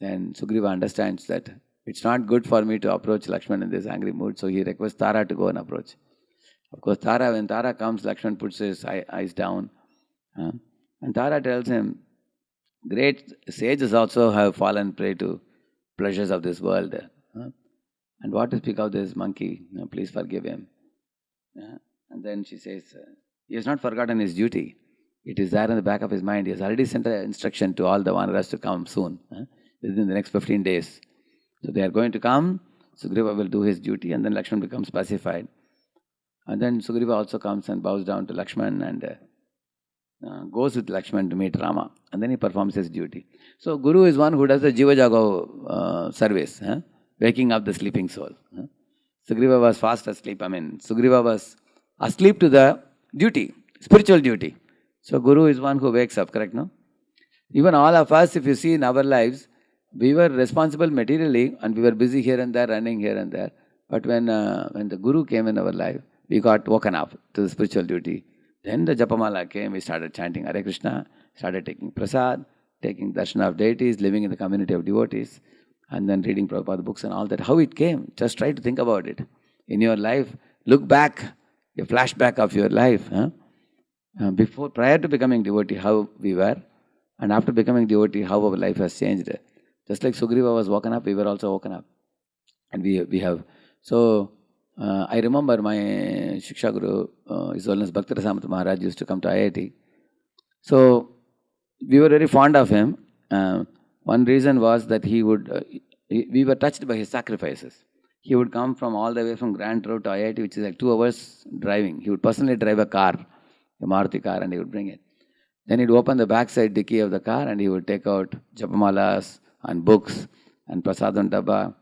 Then Sugriva understands that it's not good for me to approach Lakshman in this angry mood. So he requests Tara to go and approach. Of course, when Tara comes, Lakshman puts his eyes down. And Tara tells him, great sages also have fallen prey to pleasures of this world. And what to speak of this monkey? Please forgive him. And then she says, he has not forgotten his duty. It is there in the back of his mind. He has already sent an instruction to all the Vanaras to come soon, within the next 15 days. So they are going to come. Sugriva will do his duty and then Lakshman becomes pacified. And then Sugriva also comes and bows down to Lakshman and goes with Lakshman to meet Rama. And then he performs his duty. So Guru is one who does the Jiva Jago service, waking up the sleeping soul. Sugriva was fast asleep. Sugriva was asleep to the duty, spiritual duty. So Guru is one who wakes up, correct, no? Even all of us, if you see in our lives, we were responsible materially and we were busy here and there, running here and there. But when the Guru came in our life, we got woken up to the spiritual duty. Then the Japamala came, we started chanting Hare Krishna, started taking prasad, taking darshan of deities, living in the community of devotees, and then reading Prabhupada books and all that. How it came? Just try to think about it. In your life, look back, a flashback of your life. Prior to becoming devotee, how we were, and after becoming devotee, how our life has changed. Just like Sugriva was woken up, we were also woken up. And we have. So, I remember my Shiksha Guru, His Holiness Bhakti Rasamrita Maharaj used to come to IIT. So, we were very fond of him. One reason was that we were touched by his sacrifices. He would come from all the way from Grand Road to IIT, which is like 2 hours driving. He would personally drive a car, a Maruti car, and he would bring it. Then he'd open the backside dicky of the car and he would take out japamalas and books and prasadam dabba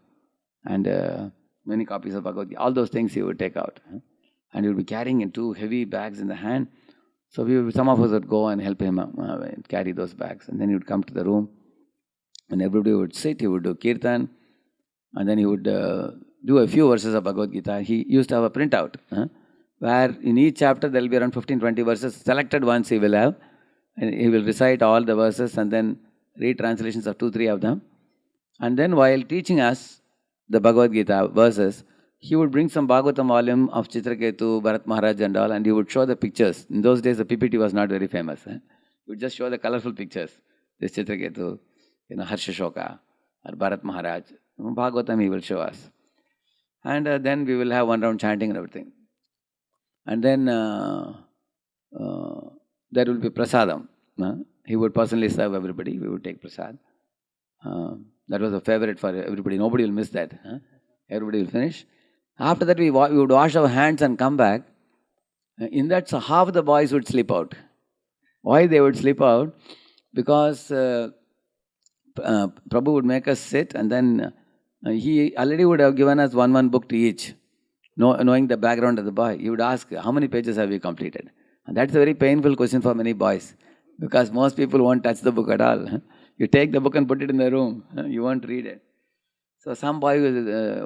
and many copies of Bhagavad Gita. All those things he would take out. And he would be carrying in 2 heavy bags in the hand. So some of us would go and help him carry those bags. And then he would come to the room and everybody would sit, he would do kirtan, and then he would do a few verses of Bhagavad Gita. He used to have a printout where in each chapter there will be around 15-20 verses. Selected ones he will have. And he will recite all the verses and then read translations of 2-3 of them. And then while teaching us the Bhagavad Gita verses, he would bring some Bhagavatam volume of Chitraketu, Bharat Maharaj and all, and he would show the pictures. In those days, the PPT was not very famous. He would just show the colorful pictures. This Chitraketu, Harsha Shoka, or Bharat Maharaj. Bhagavatam he will show us. And then we will have one round chanting and everything. And then there will be prasadam. He would personally serve everybody. We would take prasad. That was a favorite for everybody. Nobody will miss that. Everybody will finish. After that, we would wash our hands and come back. In that, so half the boys would slip out. Why they would slip out? Because Prabhu would make us sit, and then he already would have given us one book to each, knowing the background of the boy. He would ask, how many pages have you completed? And that's a very painful question for many boys, because most people won't touch the book at all. You take the book and put it in the room. You won't read it. So some boy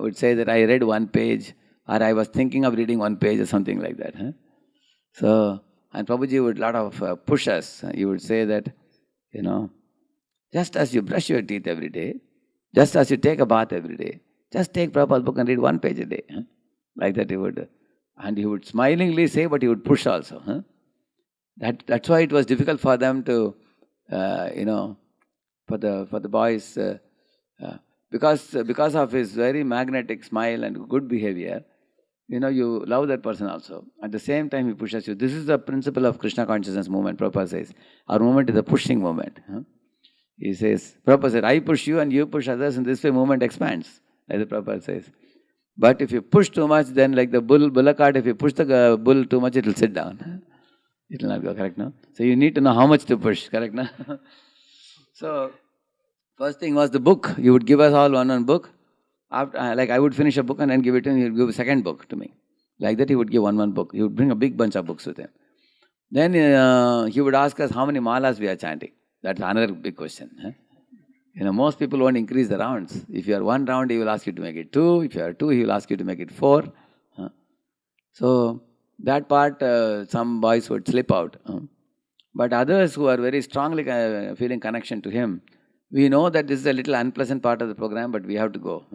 would say that I read 1 page, or I was thinking of reading 1 page or something like that. So, and Prabhuji would lot of push us. He would say that, just as you brush your teeth every day, just as you take a bath every day, just take Prabhupada's book and read 1 page a day. Like that he would. And he would smilingly say, but he would push also. That's why it was difficult for them to, for the boys, because of his very magnetic smile and good behavior, you love that person also. At the same time, he pushes you. This is the principle of Krishna consciousness movement. Prabhupada says, our movement is a pushing movement. He says, Prabhupada said, I push you and you push others, and this way movement expands, as the Prabhupada says. But if you push too much, then like the bullock cart, if you push the bull too much, it will sit down. It will not go, correct, no? So you need to know how much to push, correct, no? So, first thing was the book. You would give us all one book. After, like I would finish a book and then give it to him. He would give a second book to me. Like that he would give one book. He would bring a big bunch of books with him. Then he would ask us how many malas we are chanting. That's another big question. Most people won't increase the rounds. If you are 1 round, he will ask you to make it 2. If you are 2, he will ask you to make it 4. So that part, some boys would slip out. But others who are very strongly feeling connection to him, we know that this is a little unpleasant part of the program, but we have to go.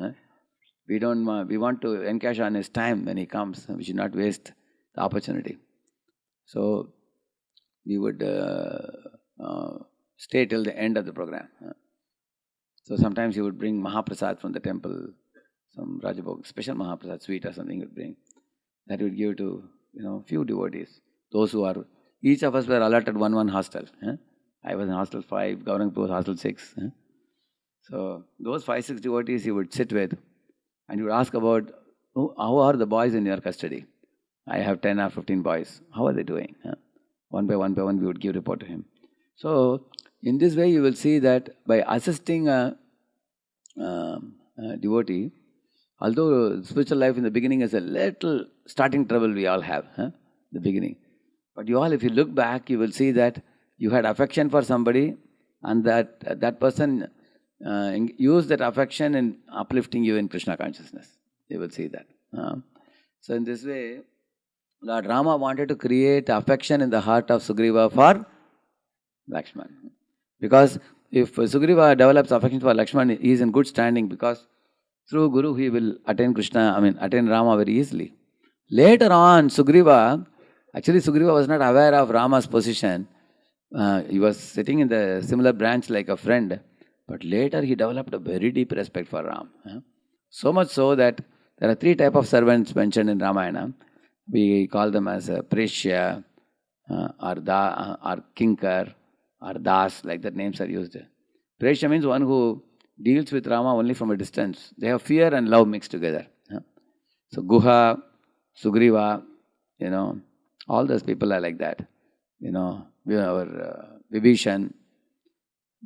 We want to encash on his time when he comes. We should not waste the opportunity. So we would stay till the end of the program. So sometimes he would bring Mahaprasad from the temple, some Rajabhog, special Mahaprasad sweet or something he would bring. That he would give to few devotees. Those who are, each of us were allotted one hostel. I was in hostel 5, Gaurangpur was hostel 6. So those 5-6 devotees he would sit with, and he would ask about, how are the boys in your custody? I have 10 or 15 boys. How are they doing? One by one we would give report to him. So in this way you will see that by assisting a devotee, although spiritual life in the beginning is a little starting trouble we all have, the beginning. But if you look back, you will see that you had affection for somebody, and that person used that affection in uplifting you in Krishna consciousness. You will see that. So in this way, Lord Rama wanted to create affection in the heart of Sugriva for Lakshman. Because if Sugriva develops affection for Lakshman, he is in good standing because through Guru he will attain Rama very easily. Later on, Sugriva was not aware of Rama's position. He was sitting in the similar branch like a friend. But later he developed a very deep respect for Ram. So much so that there are 3 types of servants mentioned in Ramayana. We call them as Preshya, or Kinkar, or Das, like that names are used. Preshya means one who deals with Rama only from a distance. They have fear and love mixed together. So Guha, Sugriva, all those people are like that. Our Vibhishan.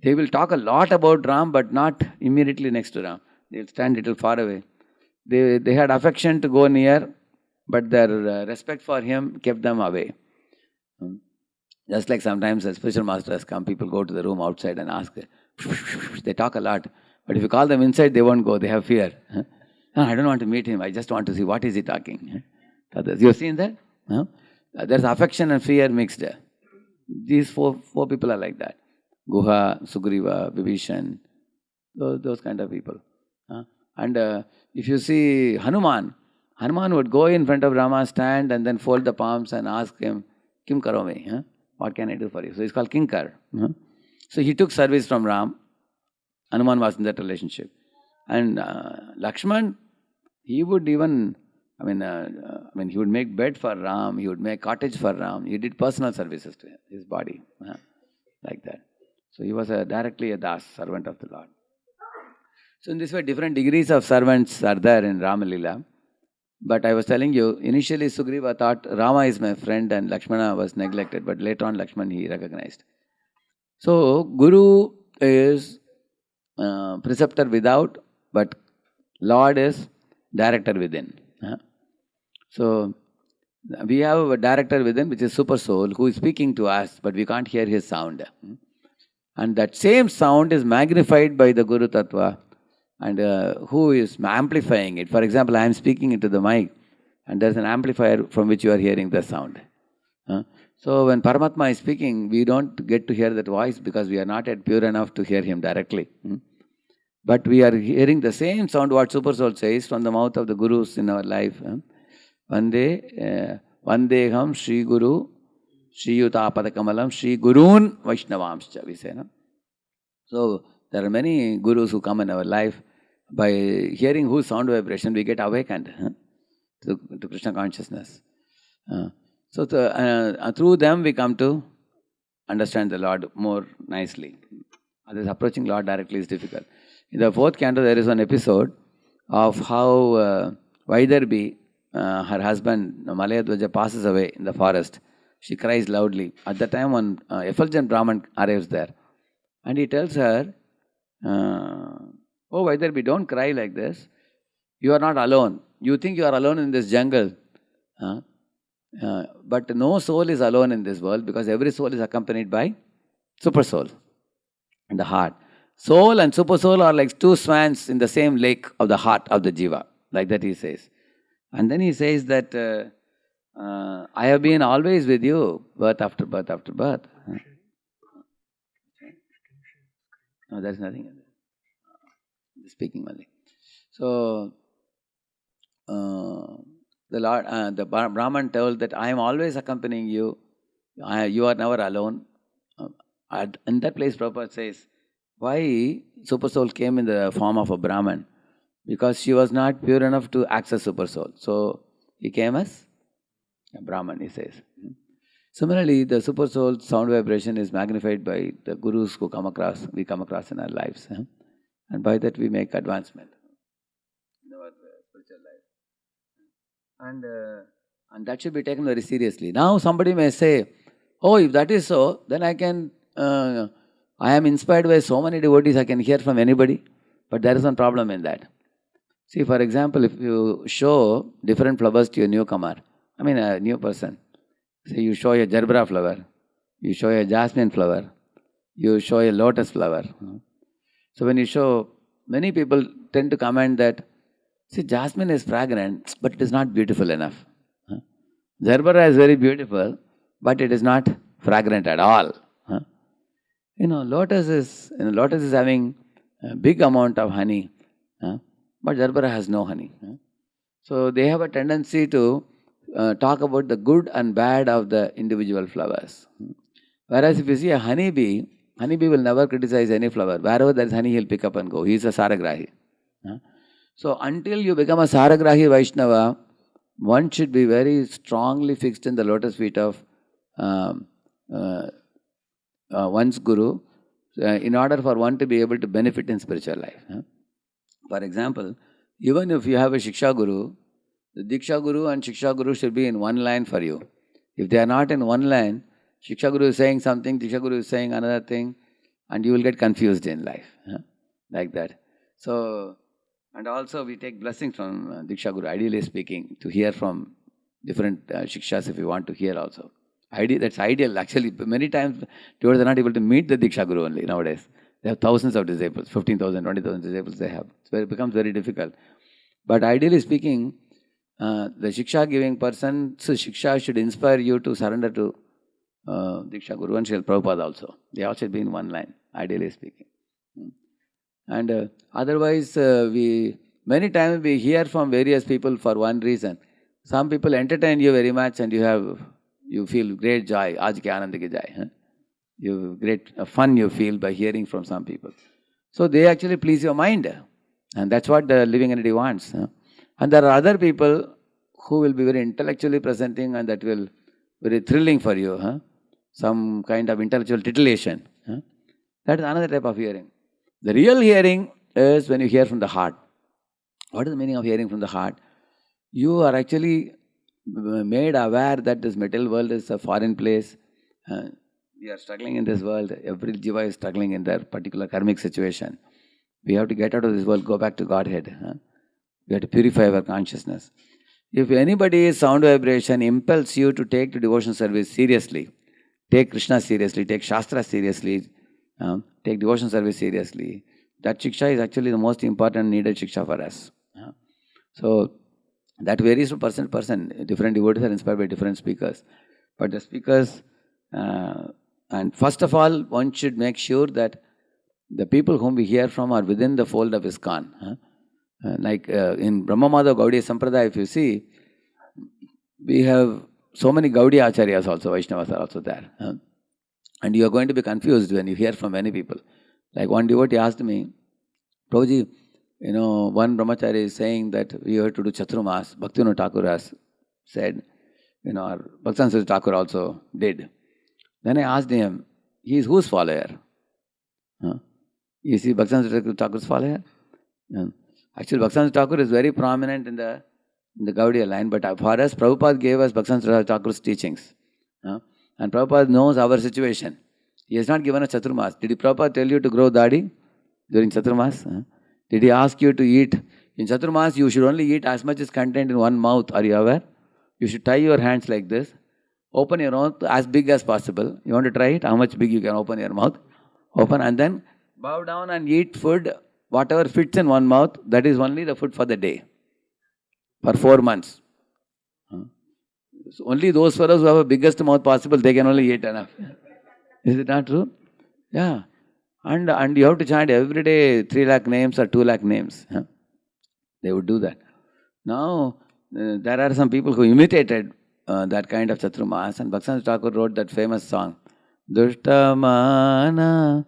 They will talk a lot about Ram, but not immediately next to Ram. They will stand a little far away. They had affection to go near, but their respect for him kept them away. Just like sometimes a spiritual master has come, people go to the room outside and ask. They talk a lot. But if you call them inside, they won't go. They have fear. No, I don't want to meet him. I just want to see what is he talking. You have seen that? There's affection and fear mixed. These four people are like that. Guha, Sugriva, Vibhishan, those kind of people. And if you see Hanuman would go in front of Rama, stand and then fold the palms and ask him, Kim Karomi? What can I do for you? So it's called Kinkar. So he took service from Ram. Hanuman was in that relationship. And Lakshman, he would even, he would make bed for Ram, he would make cottage for Ram. He did personal services to his body, like that. So he was directly a Das, servant of the Lord. So in this way, different degrees of servants are there in Rama Lila. But I was telling you, initially Sugriva thought Rama is my friend and Lakshmana was neglected. But later on, Lakshman he recognized. So Guru is preceptor without, but Lord is director within. So we have a director within, which is Super Soul, who is speaking to us, but we can't hear his sound. And that same sound is magnified by the Guru Tattva, and who is amplifying it. For example, I am speaking into the mic, and there's an amplifier from which you are hearing the sound. So when Paramatma is speaking, we don't get to hear that voice because we are not yet pure enough to hear him directly. But we are hearing the same sound what Super Soul says from the mouth of the Gurus in our life. Vandeham Shri Guru Shri Yutapada Kamalam Shri Gurun Vaishnavamscha, we say. So there are many Gurus who come in our life. By hearing whose sound vibration, we get awakened to Krishna consciousness. So through them we come to understand the Lord more nicely. Otherwise, approaching Lord directly is difficult. In the 4th canto, there is one episode of how Vaidarbi, her husband Malayadwaja, passes away in the forest. She cries loudly. At the time, one effulgent Brahman arrives there. And he tells her, oh Vaidarbi, don't cry like this. You are not alone. You think you are alone in this jungle. But no soul is alone in this world because every soul is accompanied by Super Soul in the heart. Soul and Super Soul are like 2 swans in the same lake of the heart of the Jiva. Like that he says. And then he says that I have been always with you, birth after birth after birth. No, there's nothing in there. Speaking only. So the Lord, the Brahman told that I am always accompanying you. You are never alone. In that place, Prabhupada says, why Super Soul came in the form of a Brahman? Because she was not pure enough to access Super Soul. So he came as a Brahman, he says. Similarly, the Super Soul sound vibration is magnified by the Gurus who we come across in our lives. And by that we make advancement in our spiritual life. And that should be taken very seriously. Now somebody may say, oh, if that is so, then I am inspired by so many devotees, I can hear from anybody. But there is one problem in that. See, for example, if you show different flowers to a newcomer, a new person. Say you show a gerbera flower, you show a jasmine flower, you show a lotus flower. So when you show, many people tend to comment that, see, jasmine is fragrant, but it is not beautiful enough. Gerbera is very beautiful, but it is not fragrant at all. Lotus is having a big amount of honey, but Darbara has no honey. So they have a tendency to talk about the good and bad of the individual flowers. Whereas if you see a honeybee will never criticize any flower. Wherever there is honey, he'll pick up and go. He is a Saragrahi. So until you become a Saragrahi Vaishnava, one should be very strongly fixed in the lotus feet of one's Guru in order for one to be able to benefit in spiritual life. For example, even if you have a Shiksha Guru, the Diksha Guru and Shiksha Guru should be in one line for you. If they are not in one line, Shiksha Guru is saying something, Diksha Guru is saying another thing, and you will get confused in life. Like that. So, and also we take blessings from Diksha Guru, ideally speaking, to hear from different Shikshas if you want to hear also. That's ideal. Actually, many times devotees are not able to meet the Diksha Guru only nowadays. They have thousands of disciples, 15,000, 20,000 disciples they have. It becomes very difficult. But ideally speaking, the Shiksha giving person, so Shiksha should inspire you to surrender to Diksha Guru and Srila Prabhupada also. They all should be in one line, ideally speaking. And otherwise, many times we hear from various people for one reason. Some people entertain you very much and you feel great joy. Aaj ke aanand ki jai. You great fun you feel by hearing from some people. So they actually please your mind. And that's what the living entity wants. And there are other people who will be very intellectually presenting and that will be very thrilling for you. Some kind of intellectual titillation. That is another type of hearing. The real hearing is when you hear from the heart. What is the meaning of hearing from the heart? You are actually made aware that this material world is a foreign place. We are struggling in this world. Every jiva is struggling in their particular karmic situation. We have to get out of this world, go back to Godhead. We have to purify our consciousness. If anybody's sound vibration impels you to take the devotion service seriously, take Krishna seriously, take Shastra seriously, take devotion service seriously, that Shiksha is actually the most important needed Shiksha for us. So that varies from person to person. Different devotees are inspired by different speakers. But the speakers, and first of all, one should make sure that the people whom we hear from are within the fold of ISKCON. Like in Brahma Madhav Gaudiya Sampradaya, if you see, we have so many Gaudiya Acharyas also, Vaishnavas are also there. And you are going to be confused when you hear from many people. Like one devotee asked me, Prabhuji, one brahmachari is saying that we have to do Chaturmas. Bhaktivinoda Thakur has said, or Bhaktivinoda Thakur also did. Then I asked him, he is whose follower? Is he Bhaktivinoda Thakur's follower? Actually, Bhaktivinoda Thakur is very prominent in the Gaudiya line, but for us, Prabhupada gave us Bhaktivinoda Thakur's teachings. And Prabhupada knows our situation. He has not given us Chaturmas. Did Prabhupada tell you to grow dadi during Chaturmas? Did he ask you to eat? In Chaturmas, you should only eat as much as contained in one mouth. Are you aware? You should tie your hands like this. Open your mouth as big as possible. You want to try it? How much big you can open your mouth? Open and then bow down and eat food. Whatever fits in one mouth, that is only the food for the day. For 4 months. So only those fellows who have the biggest mouth possible, they can only eat enough. Is it not true? Yeah. And you have to chant every day 3 lakh names or 2 lakh names. They would do that. Now, there are some people who imitated that kind of Chaturmas, and Bhaktivinoda Thakur wrote that famous song, Dushtamana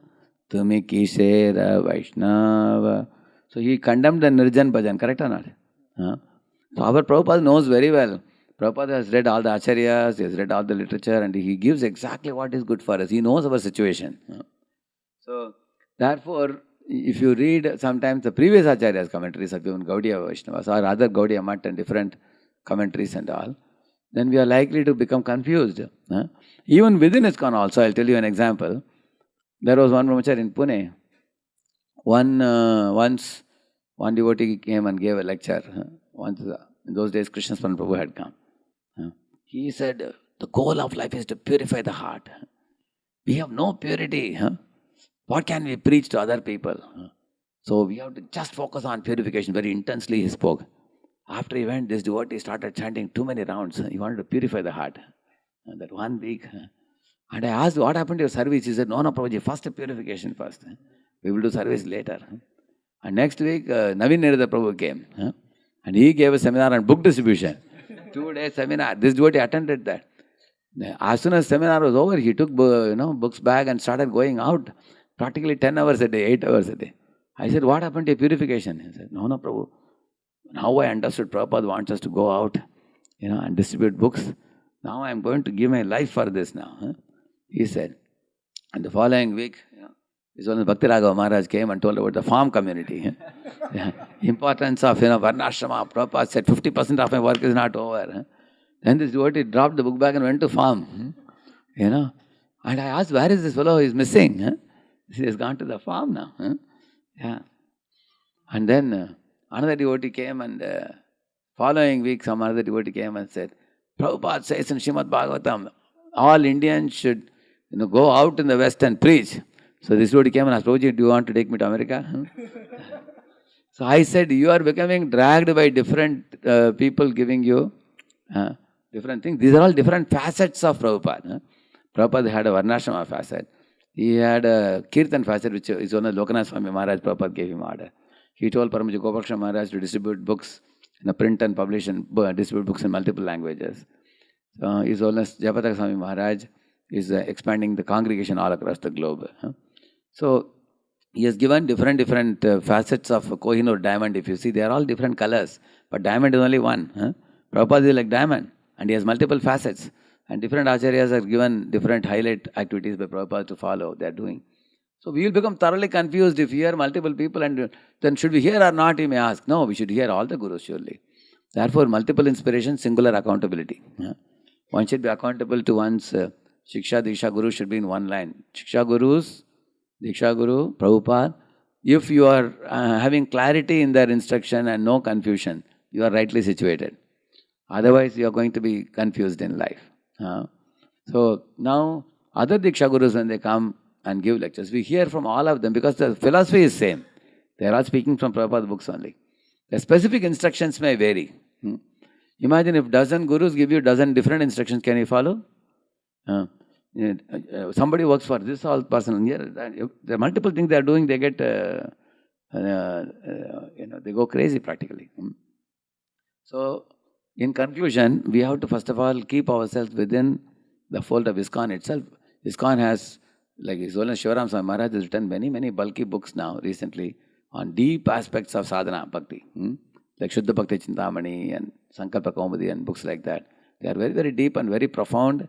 Tumi Kishera Vaishnava. So he condemned the Nirjan Bhajan, correct or not? So our Prabhupada knows very well. Prabhupada has read all the Acharyas, he has read all the literature, and he gives exactly what is good for us. He knows our situation. So, therefore, if you read sometimes the previous Acharyas' commentaries of even Gaudiya Vaishnavas or other Gaudiya Math and different commentaries and all, then we are likely to become confused. Even within ISKCON also, I'll tell you an example. There was one brahmachari in Pune. Once one devotee came and gave a lecture. Once, in those days, Krishna Prabhu had come. He said, the goal of life is to purify the heart. We have no purity. What can we preach to other people? So we have to just focus on purification. Very intensely he spoke. After he went, this devotee started chanting too many rounds. He wanted to purify the heart. And that one week, And I asked, what happened to your service? He said, no, Prabhuji, first purification first. We will do service later. And next week, Naveen Nirada Prabhu came. And he gave a seminar on book distribution. 2 days seminar. This devotee attended that. As soon as seminar was over, he took books bag and started going out. Practically 10 hours a day, 8 hours a day. I said, what happened to your purification? He said, no, Prabhu. Now I understood Prabhupada wants us to go out, and distribute books. Now I am going to give my life for this now. He said. And the following week, this one Bhakti Raghava Maharaj came and told about the farm community. Importance of Varnashrama. Prabhupada said 50% of my work is not over. Then this devotee dropped the book bag and went to farm. And I asked, where is this fellow? He's missing. He has gone to the farm now. Yeah. And then another devotee came, and following week some other devotee came and said, Prabhupada says in Srimad Bhagavatam, all Indians should go out in the West and preach. So this devotee came and asked, Prabhuji, do you want to take me to America? So I said, you are becoming dragged by different people giving you different things. These are all different facets of Prabhupada. Prabhupada had a Varnashrama facet. He had a Kirtan facet, which is one of Lokanath Swami Maharaj. Prabhupada gave him order. He told Paramahansa Gopalakrishna Maharaj to distribute books, print and publish and distribute books in multiple languages. So His Holiness Jayapataka Swami Maharaj is expanding the congregation all across the globe. So he has given different facets of Kohinoor diamond. If you see, they are all different colors, but diamond is only one. Prabhupada is like diamond, and he has multiple facets. And different acharyas are given different highlight activities by Prabhupada to follow. They are doing. So we will become thoroughly confused if we hear multiple people, and then should we hear or not, you may ask. No, we should hear all the gurus surely. Therefore, multiple inspiration, singular accountability. One should be accountable to one's Shiksha, Diksha, Guru should be in one line. Shiksha Gurus, Diksha Guru, Prabhupada. If you are having clarity in their instruction and no confusion, you are rightly situated. Otherwise, you are going to be confused in life. So now, other Diksha Gurus, when they come and give lectures, we hear from all of them because the philosophy is same. They are all speaking from Prabhupada books only. The specific instructions may vary. Imagine if dozen Gurus give you dozen different instructions, can you follow? Somebody works for this all person. There are multiple things they are doing. They get, they go crazy practically. So, in conclusion, we have to first of all keep ourselves within the fold of ISKCON itself. ISKCON has, like His Holiness Shivaram Swami Maharaj has written many bulky books now recently on deep aspects of sadhana bhakti. Like Shuddha Bhakti Chintamani and Sankalpa Kaumudi and books like that. They are very deep and very profound.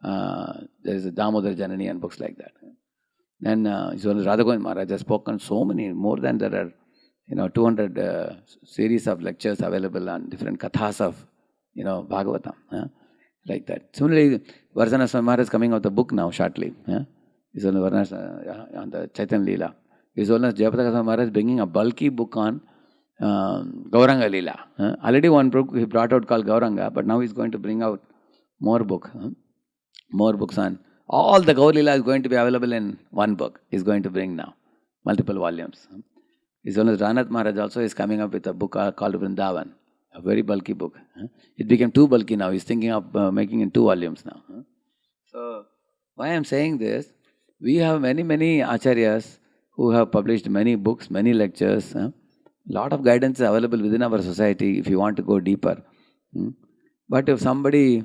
There is a Damodar Janani and books like that. Then His Holiness Radhagovind Maharaj has spoken so many, more than there are 200 series of lectures available on different kathas of, Bhagavatam. Like that. Similarly, Varsana Swami Maharaj is coming out the book now shortly. His Holiness on the Chaitanya Leela. His Holiness Jayapataka Swami Maharaj is bringing a bulky book on Gauranga Leela. Already one book he brought out called Gauranga, but now he's going to bring out more book. More books on all the Gaur Leela is going to be available in one book. He's going to bring now multiple volumes. His Holiness Ranath Maharaj also is coming up with a book called Vrindavan, a very bulky book. It became too bulky now. He's thinking of making in 2 volumes now. So, why I am saying this, we have many acharyas who have published many books, many lectures. Lot of guidance is available within our society if you want to go deeper. But if somebody,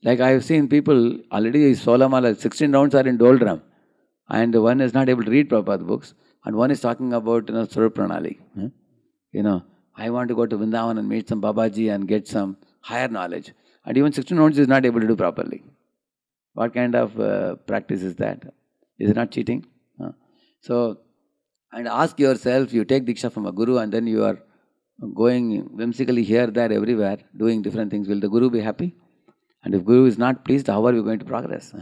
like I have seen people already Solamala, 16 rounds are in doldrum, and one is not able to read Prabhupada books, and one is talking about Swarup Pranali. I want to go to Vrindavan and meet some Babaji and get some higher knowledge. And even 16 rounds is not able to do properly. What kind of practice is that? Is it not cheating? So, and ask yourself, you take Diksha from a Guru and then you are going whimsically here, there, everywhere, doing different things. Will the Guru be happy? And if Guru is not pleased, how are you going to progress?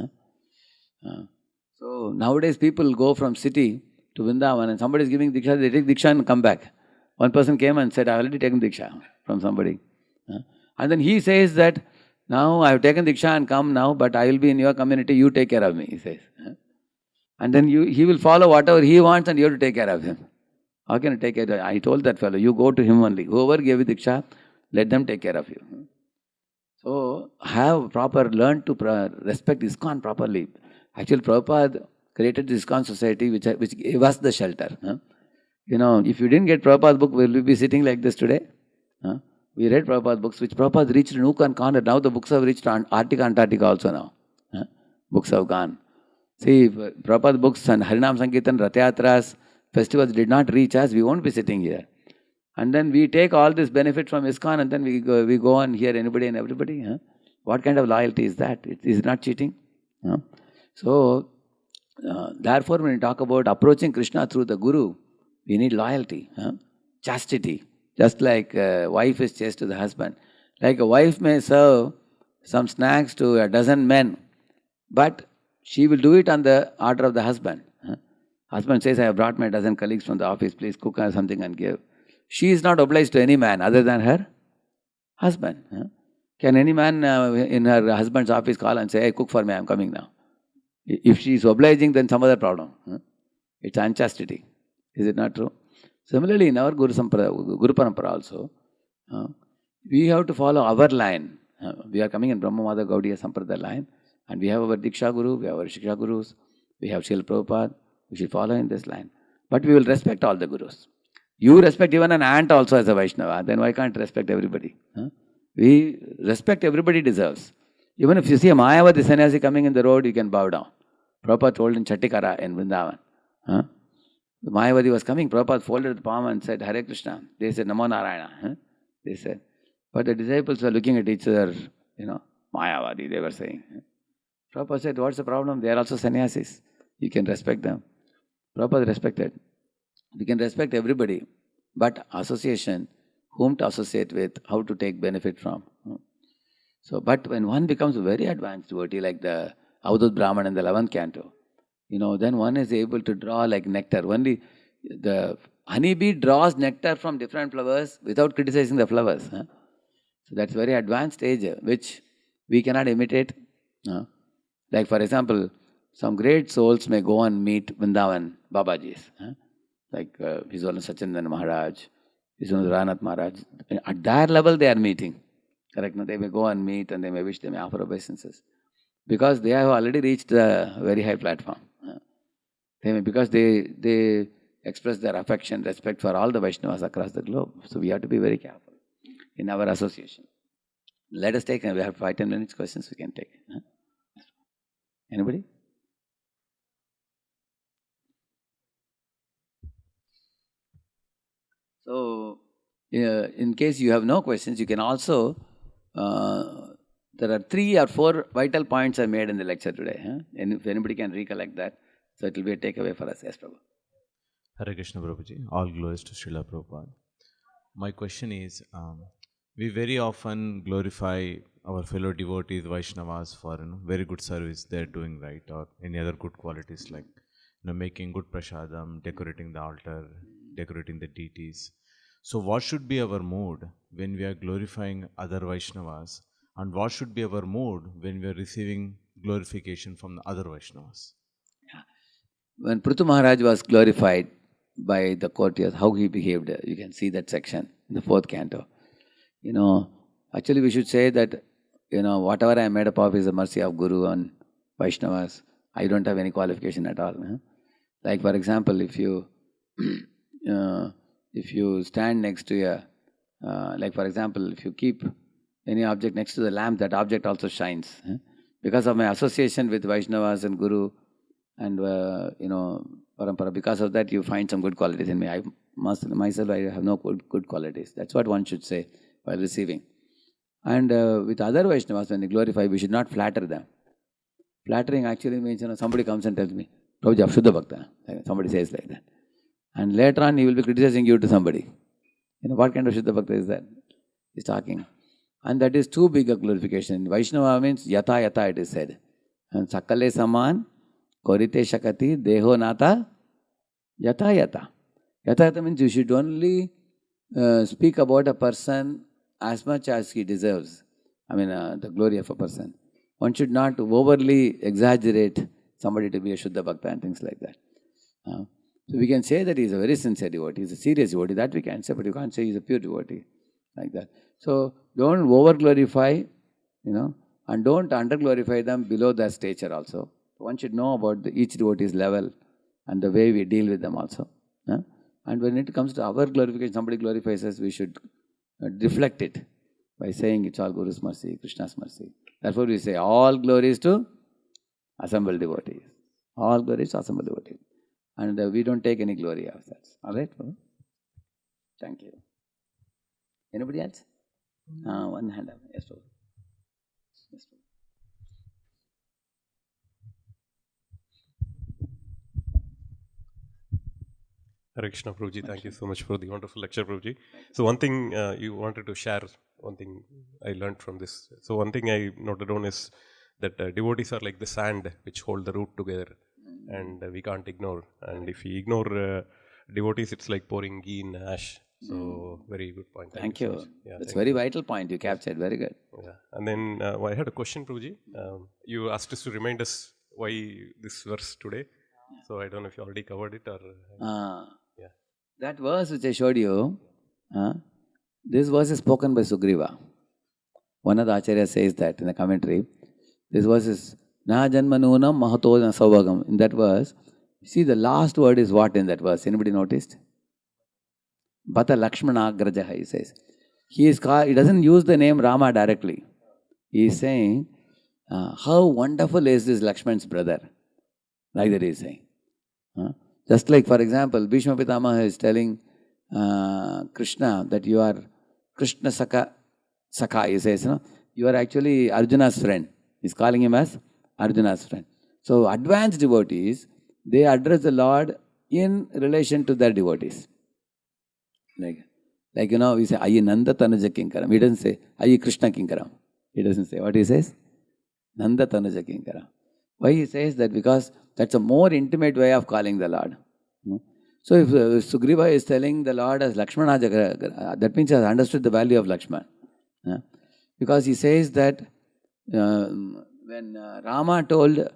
So, nowadays people go from city to Vrindavan and somebody is giving Diksha, they take Diksha and come back. One person came and said, I have already taken Diksha from somebody. And then he says that, now I have taken Diksha and come now, but I will be in your community, you take care of me, he says. And then he will follow whatever he wants and you have to take care of him. How can you take care of him? I told that fellow, you go to him only. Whoever gave you Diksha, let them take care of you. So, learn to respect ISKCON properly. Actually, Prabhupada created this ISKCON society which gave us the shelter. If you didn't get Prabhupada's book, will we be sitting like this today? We read Prabhupada's books, which Prabhupada reached nook and corner. Now the books have reached Arctic, Antarctica also now. Books have gone. See, Prabhupada's books and Harinam Sankirtan, Rathayatras, festivals did not reach us, we won't be sitting here. And then we take all this benefit from ISKCON and then we go and hear anybody and everybody. What kind of loyalty is that? Is it not cheating? So, therefore, when we talk about approaching Krishna through the Guru, we need loyalty, chastity. Just like a wife is chaste to the husband. Like a wife may serve some snacks to a dozen men, but she will do it on the order of the husband. Husband says, I have brought my dozen colleagues from the office, please cook her something and give. She is not obliged to any man other than her husband. Can any man in her husband's office call and say, hey, cook for me, I am coming now? If she is obliging, then some other problem. It's unchastity. Is it not true? Similarly, in our Guru Parampara also, we have to follow our line. We are coming in Brahma Mada Gaudiya Sampradaya line, and we have our Diksha Guru, we have our Shiksha Gurus, we have Srila Prabhupada. We should follow in this line. But we will respect all the Gurus. You respect even an ant also as a Vaishnava, then why can't respect everybody? We respect everybody deserves. Even if you see a Mayavadi sannyasi coming in the road, you can bow down. Prabhupada told in Chattikara in Vrindavan. The Mayavadi was coming, Prabhupada folded the palm and said, Hare Krishna. They said, Namo Narayana. They said. But the disciples were looking at each other, Mayavadi, they were saying. Prabhupada said, what's the problem? They are also sannyasis. You can respect them. Prabhupada respected. We can respect everybody, but association, whom to associate with, how to take benefit from. So, but when one becomes a very advanced devotee, like the Avadut Brahman in the 11th canto, then one is able to draw like nectar. Only the honeybee draws nectar from different flowers without criticizing the flowers. So that's very advanced stage, which we cannot imitate. Like for example, some great souls may go and meet Vrindavan Babajis. Like His Holiness Sachindan Maharaj, His Holiness Ranath Maharaj. At their level they are meeting. Correct? They may go and meet and they may wish, they may offer obeisances. Because they have already reached a very high platform. Because they express their affection, respect for all the Vaishnavas across the globe. So we have to be very careful in our association. Let us take, we have 5-10 minutes questions we can take. Anybody? So, in case you have no questions, you can also, there are 3 or 4 vital points I made in the lecture today. And if anybody can recollect that, so it will be a takeaway for us. Yes, Prabhu. Hare Krishna Prabhuji, all glories to Srila Prabhupada. My question is, we very often glorify our fellow devotees, Vaishnavas, for very good service they're doing, right? Or any other good qualities like making good prasadam, decorating the altar, decorating the deities. So what should be our mood when we are glorifying other Vaishnavas, and what should be our mood when we are receiving glorification from the other Vaishnavas? When Prithu Maharaj was glorified by the courtiers, how he behaved, you can see that section in the 4th canto. Actually we should say that, whatever I am made up of is the mercy of Guru and Vaishnavas. I don't have any qualification at all. Like for example, if you stand next to like for example, if you keep any object next to the lamp, that object also shines. Because of my association with Vaishnavas and Guru and, Parampara, because of that you find some good qualities in me. I have no good qualities. That's what one should say while receiving. And with other Vaishnavas, when they glorify, we should not flatter them. Flattering actually means, somebody comes and tells me, Prabhuji, Shuddha Bhakta. Somebody says like that. And later on, he will be criticizing you to somebody. What kind of Shuddha Bhakta is that? He's talking. And that is too big a glorification. Vaishnava means yata yata, it is said. And sakale saman, korite shakati, deho nata, yata yata. Yata yata means you should only speak about a person as much as he deserves. The glory of a person. One should not overly exaggerate somebody to be a Shuddha Bhakta and things like that. So we can say that he is a very sincere devotee, he is a serious devotee, that we can say, but you can't say he is a pure devotee, like that. So don't over glorify, and don't under glorify them below their stature also. One should know about each devotee's level and the way we deal with them also. And when it comes to our glorification, somebody glorifies us, we should reflect it by saying it's all Guru's mercy, Krishna's mercy. Therefore we say all glories to assembled devotees. All glories to assembled devotees. And we don't take any glory ourselves. Alright? Thank you. Anybody else? One hand up. Yes, sir. Yes, sir. Hare Krishna, Prabhuji. Thank you so much for the wonderful lecture, Prabhuji. So one thing you wanted to share, one thing I learned from this. So one thing I noted down is that devotees are like the sand which hold the root together, and we can't ignore. And if we ignore devotees, it's like pouring ghee in ash. So very good point. Thank you. So much. Yeah, that's very vital point you captured. Very good. Yeah. And then I had a question, Prabhuji. You asked us to remind us why this verse today. So I don't know if you already covered it or... yeah. That verse which I showed you, this verse is spoken by Sugriva. One of the acharyas says that in the commentary. This verse is Na janmanunam mahato sauvagam. In that verse, see the last word is what in that verse? Anybody noticed? Bata Lakshmana Grajaha, he says. He doesn't use the name Rama directly. He is saying, how wonderful is this Lakshman's brother? Like that he is saying. Just like, for example, Bhishma Pitamaha is telling Krishna that you are Krishna Saka, he says, you are actually Arjuna's friend. He's calling him as Arjuna's friend. So, advanced devotees, they address the Lord in relation to their devotees. Like we say, Ayi Nanda Tanuja Kinkaram. He doesn't say, Ayi Krishna Kinkaram. He doesn't say. What he says? Nanda Tanuja Kinkaram. Why he says that? Because that's a more intimate way of calling the Lord. So if Sugriva is telling the Lord as Lakshmana, that means he has understood the value of Lakshman. Because he says that when Rama told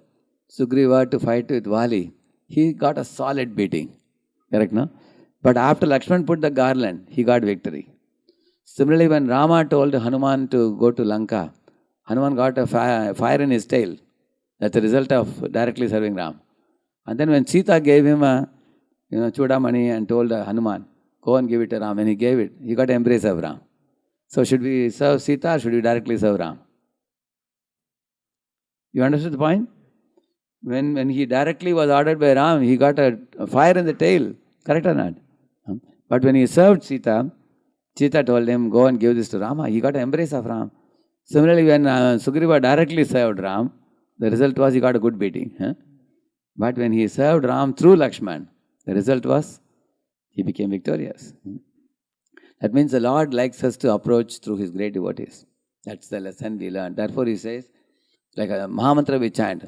Sugriva to fight with Vali, he got a solid beating. Correct, no? But after Lakshman put the garland, he got victory. Similarly, when Rama told Hanuman to go to Lanka, Hanuman got a fire in his tail. That's the result of directly serving Ram. And then when Sita gave him a chudamani and told Hanuman, go and give it to Ram, and he gave it, he got embrace of Ram. So should we serve Sita or should we directly serve Ram? You understood the point? When he directly was ordered by Ram, he got a fire in the tail. Correct or not? But when he served Sita, Sita told him, go and give this to Rama. He got an embrace of Ram. Similarly, when Sugriva directly served Ram, the result was he got a good beating. But when he served Ram through Lakshman, the result was he became victorious. That means the Lord likes us to approach through His great devotees. That's the lesson we learned. Therefore He says, like a Mahamantra we chant.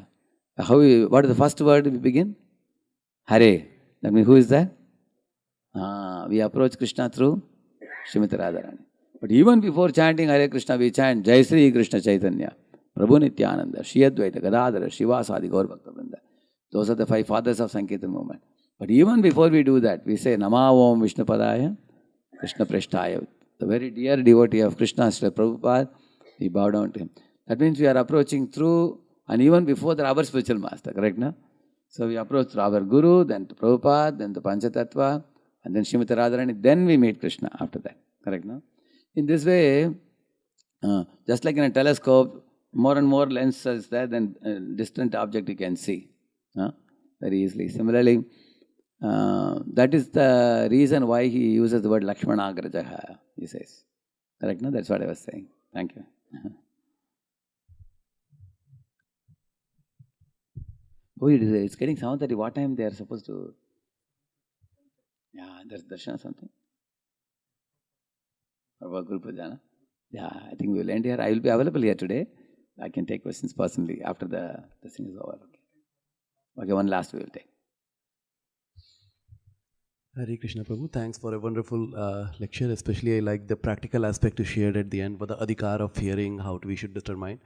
What is the first word we begin? Hare. That means who is that? We approach Krishna through Srimati Radharani. But even before chanting Hare Krishna, we chant Jai Sri Krishna Chaitanya, Prabhu Nityananda, Shri Advaita, Gadadhara, Shivasadi, Gaur Bhakta Vrinda. Those are the 5 fathers of Sankirtan movement. But even before we do that, we say Nama Om Vishnu Padaya, Krishna Preshtaya. The very dear devotee of Krishna, Srila Prabhupada, we bow down to him. That means we are approaching through, and even before that, our spiritual master, correct, no? So we approach through our Guru, then to Prabhupada, then the Panchatattva, and then Srimati Radharani, then we meet Krishna after that, correct, no? In this way, just like in a telescope, more and more lenses there, then a distant object you can see very easily. Similarly, that is the reason why he uses the word Lakshmana Grajaha, he says. Correct, no? That's what I was saying. Thank you. Oh, it's getting 7:30. What time they are supposed to? Yeah, there's darshan or something. Or Guru Pujana. Yeah, I think we will end here. I will be available here today. I can take questions personally after the thing is over. Okay, one last we will take. Hare Krishna Prabhu, thanks for a wonderful lecture. Especially I like the practical aspect you shared at the end, for the adhikar of hearing, how we should determine.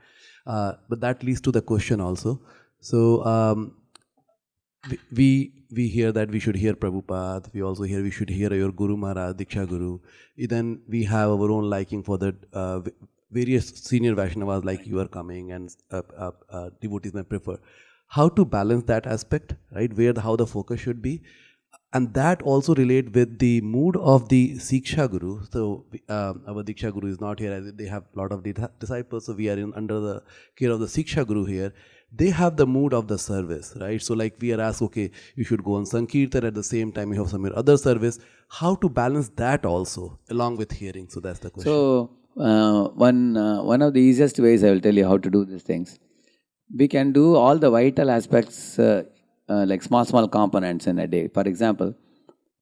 But that leads to the question also. So we hear that we should hear Prabhupada. We also hear we should hear your Guru Maharaj, Diksha Guru. Then we have our own liking for the various senior Vaishnavas like you are coming and devotees may prefer. how to balance that aspect, right? How the focus should be. And that also relate with the mood of the Siksha Guru. So our Diksha Guru is not here, as they have a lot of disciples, so we are under the care of the Siksha Guru here. They have the mood of the service, right? So like we are asked, okay, you should go on Sankirtan, at the same time you have some other service. How to balance that also along with hearing? So that's the question. So one of the easiest ways I will tell you how to do these things. We can do all the vital aspects like small components in a day. For example,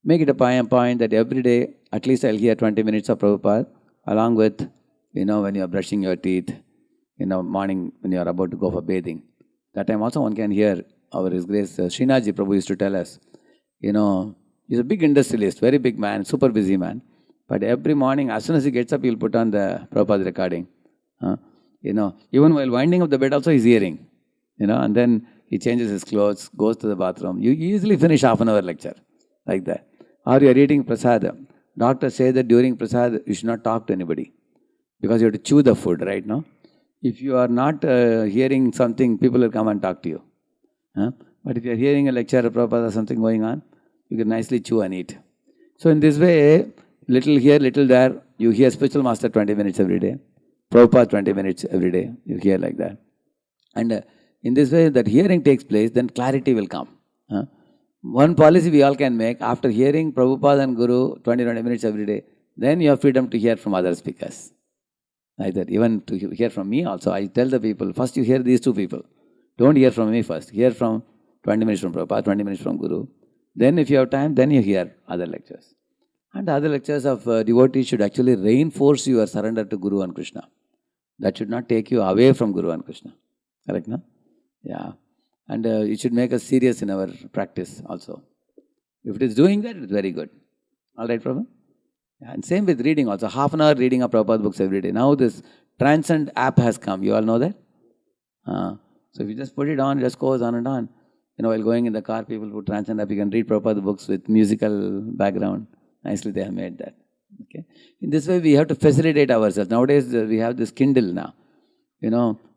make it a point that every day at least I'll hear 20 minutes of Prabhupada, along with, when you are brushing your teeth, morning when you are about to go for bathing. That time also one can hear our His Grace Srinathji Prabhu used to tell us, he's a big industrialist, very big man, super busy man. But every morning, as soon as he gets up, he'll put on the Prabhupada recording. Even while winding up the bed also he's hearing, and then he changes his clothes, goes to the bathroom. You easily finish half an hour lecture like that. Or you are eating prasad. Doctors say that during prasad, you should not talk to anybody because you have to chew the food, right? No? If you are not hearing something, people will come and talk to you. But if you are hearing a lecture of Prabhupada or something going on, you can nicely chew and eat. So in this way, little here, little there, you hear Spiritual Master 20 minutes every day. Prabhupada 20 minutes every day, you hear like that. And in this way, that hearing takes place, then clarity will come. One policy we all can make, after hearing Prabhupada and Guru 20 minutes every day, then you have freedom to hear from other speakers. Like that, even to hear from me also. I tell the people, first you hear these two people. Don't hear from me first. Hear from 20 minutes from Prabhupada, 20 minutes from Guru. Then if you have time, then you hear other lectures. And the other lectures of devotees should actually reinforce your surrender to Guru and Krishna. That should not take you away from Guru and Krishna. Correct, no? Yeah. And it should make us serious in our practice also. If it is doing that, it's very good. All right, Prabhu? Yeah, and same with reading also. Half an hour reading of Prabhupada books every day. Now this Transcend app has come. You all know that? So if you just put it on, it just goes on and on. While going in the car, people put Transcend app. You can read Prabhupada books with musical background. Nicely they have made that. Okay. In this way, we have to facilitate ourselves. Nowadays, we have this Kindle now.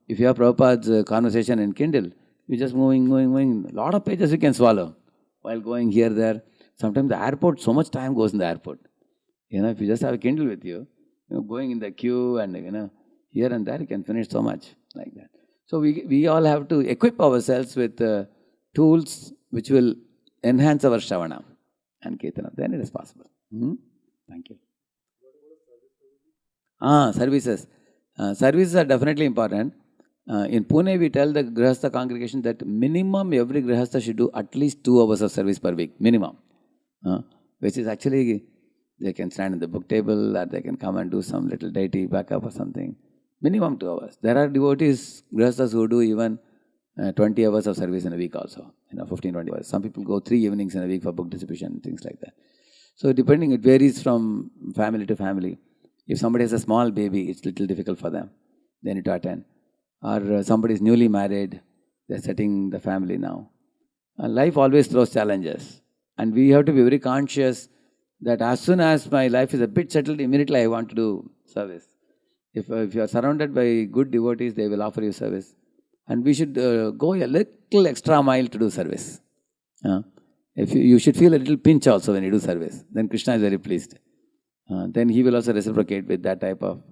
If you have Prabhupada's conversation in Kindle, you're just moving. A lot of pages you can swallow while going here, there. Sometimes the airport, so much time goes in the airport. If you just have a Kindle with you, going in the queue and, here and there, you can finish so much like that. So we all have to equip ourselves with tools which will enhance our Shravana and Kirtana. Then it is possible. Thank you. Services. Services are definitely important. In Pune, we tell the Grihastha congregation that minimum every Grihastha should do at least 2 hours of service per week. Minimum. Which is actually, they can stand in the book table or they can come and do some little deity backup or something. Minimum 2 hours. There are devotees, Grihasthas who do even 20 hours of service in a week also. 15, 20 hours. Some people go 3 evenings in a week for book distribution, things like that. So depending, it varies from family to family. If somebody has a small baby, it's a little difficult for them. They need to attend. Or somebody is newly married, they're setting the family now. Life always throws challenges. And we have to be very conscious that as soon as my life is a bit settled, immediately I want to do service. If you are surrounded by good devotees, they will offer you service. And we should go a little extra mile to do service. If you should feel a little pinch also when you do service. Then Krishna is very pleased. Then he will also reciprocate with that type of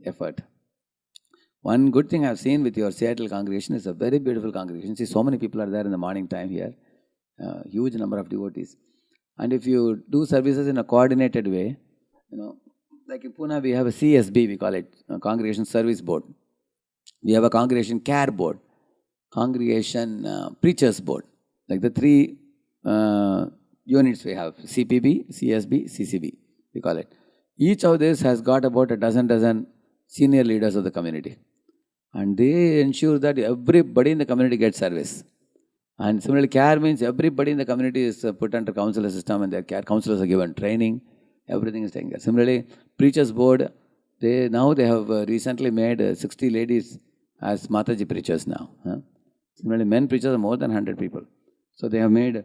effort. One good thing I have seen with your Seattle congregation is a very beautiful congregation. See, so many people are there in the morning time here. Huge number of devotees. And if you do services in a coordinated way, like in Pune, we have a CSB, we call it, Congregation Service Board. We have a Congregation Care Board, Congregation Preachers Board. Like the 3 units we have, CPB, CSB, CCB, we call it. Each of this has got about a dozen senior leaders of the community. And they ensure that everybody in the community gets service. And similarly, care means everybody in the community is put under counselor system and their care counselors are given training. Everything is taken care. Similarly, Preachers Board, they have recently made 60 ladies as Mataji preachers now. Similarly, men preachers are more than 100 people. So they have made,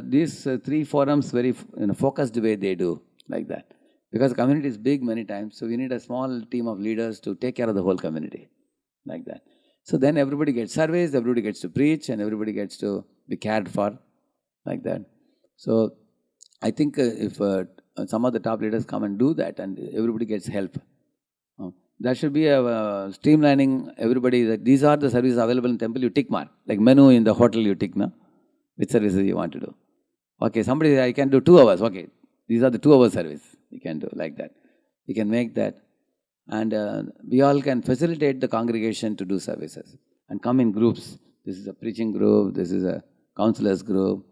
these 3 forums very focused way they do like that. Because the community is big many times, so we need a small team of leaders to take care of the whole community like that. So then everybody gets service, everybody gets to preach, and everybody gets to be cared for, like that. So I think if some of the top leaders come and do that, and everybody gets help, there should be a streamlining everybody. That these are the services available in temple. You tick mark, like menu in the hotel. You tick, no, which services you want to do. Okay, somebody I can do 2 hours. Okay, these are the 2 hour service. You can do like that. You can make that, and we all can facilitate the congregation to do services and come in groups. This is a preaching group. This is a counselors group.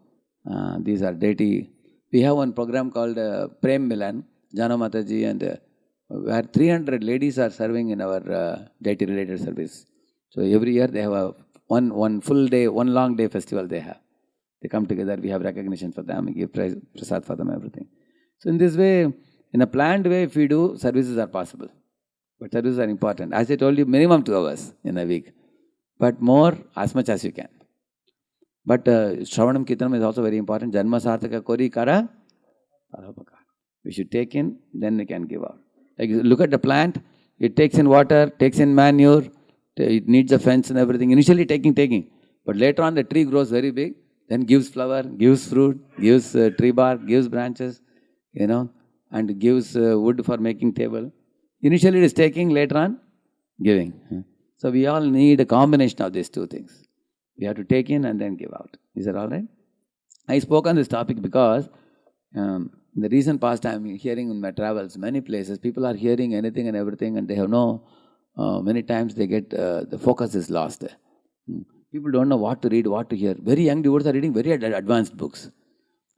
These are deity. We have one program called Prem Milan, Jana Mataji, and where 300 ladies are serving in our deity related service. So every year they have a one full day, one long day festival they have. They come together, we have recognition for them, we give prasad for them, everything. So in this way, in a planned way, if we do, services are possible. But services are important. As I told you, minimum 2 hours in a week. But more, as much as you can. But Shravanam Kirtanam is also very important. Janma Sarthaka Kori Kara Parapakara. We should take in, then we can give out. Like look at the plant, it takes in water, takes in manure, it needs a fence and everything. Initially taking. But later on the tree grows very big, then gives flower, gives fruit, gives tree bark, gives branches, and gives wood for making table. Initially it is taking, later on giving. So we all need a combination of these two things. We have to take in and then give out. Is that all right? I spoke on this topic because in the recent past I am hearing in my travels, many places, people are hearing anything and everything and they have many times they get, the focus is lost. People don't know what to read, what to hear. Very young devotees are reading very advanced books.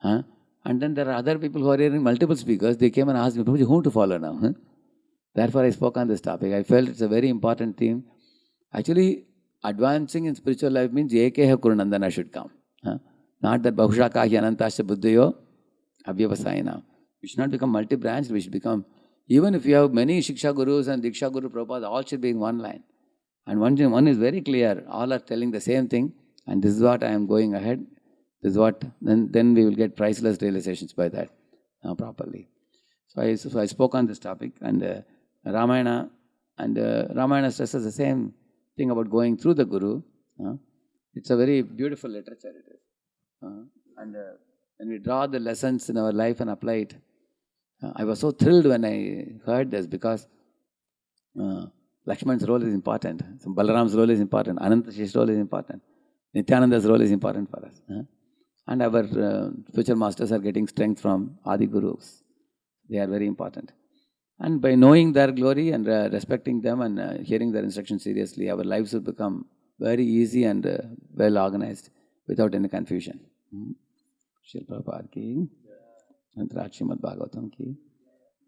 And then there are other people who are hearing multiple speakers. They came and asked me, whom to follow now? Therefore I spoke on this topic. I felt it's a very important theme. Actually, advancing in spiritual life means Ekeha Kurunandana should come. Not that Bahushaka Hyanantasya Buddhayo Abhyavasayana. We should not become multi-branched, we should become, even if you have many Shiksha Gurus and Diksha Guru Prabhupada, all should be in one line. And one is very clear, all are telling the same thing, and this is what I am going ahead, this is what, then we will get priceless realizations by that properly. So I spoke on this topic, and Ramayana stresses the same thing about going through the Guru. It's a very beautiful literature it is. And when we draw the lessons in our life and apply it, I was so thrilled when I heard this because Lakshman's role is important, so Balaram's role is important, Anantashesh's role is important, Nityananda's role is important for us. And our future masters are getting strength from Adi Gurus. They are very important. And by knowing their glory and respecting them and hearing their instructions seriously, our lives will become very easy and well organized without any confusion. Shri Prabhupada ki, Antara Srimad Bhagavatam ki.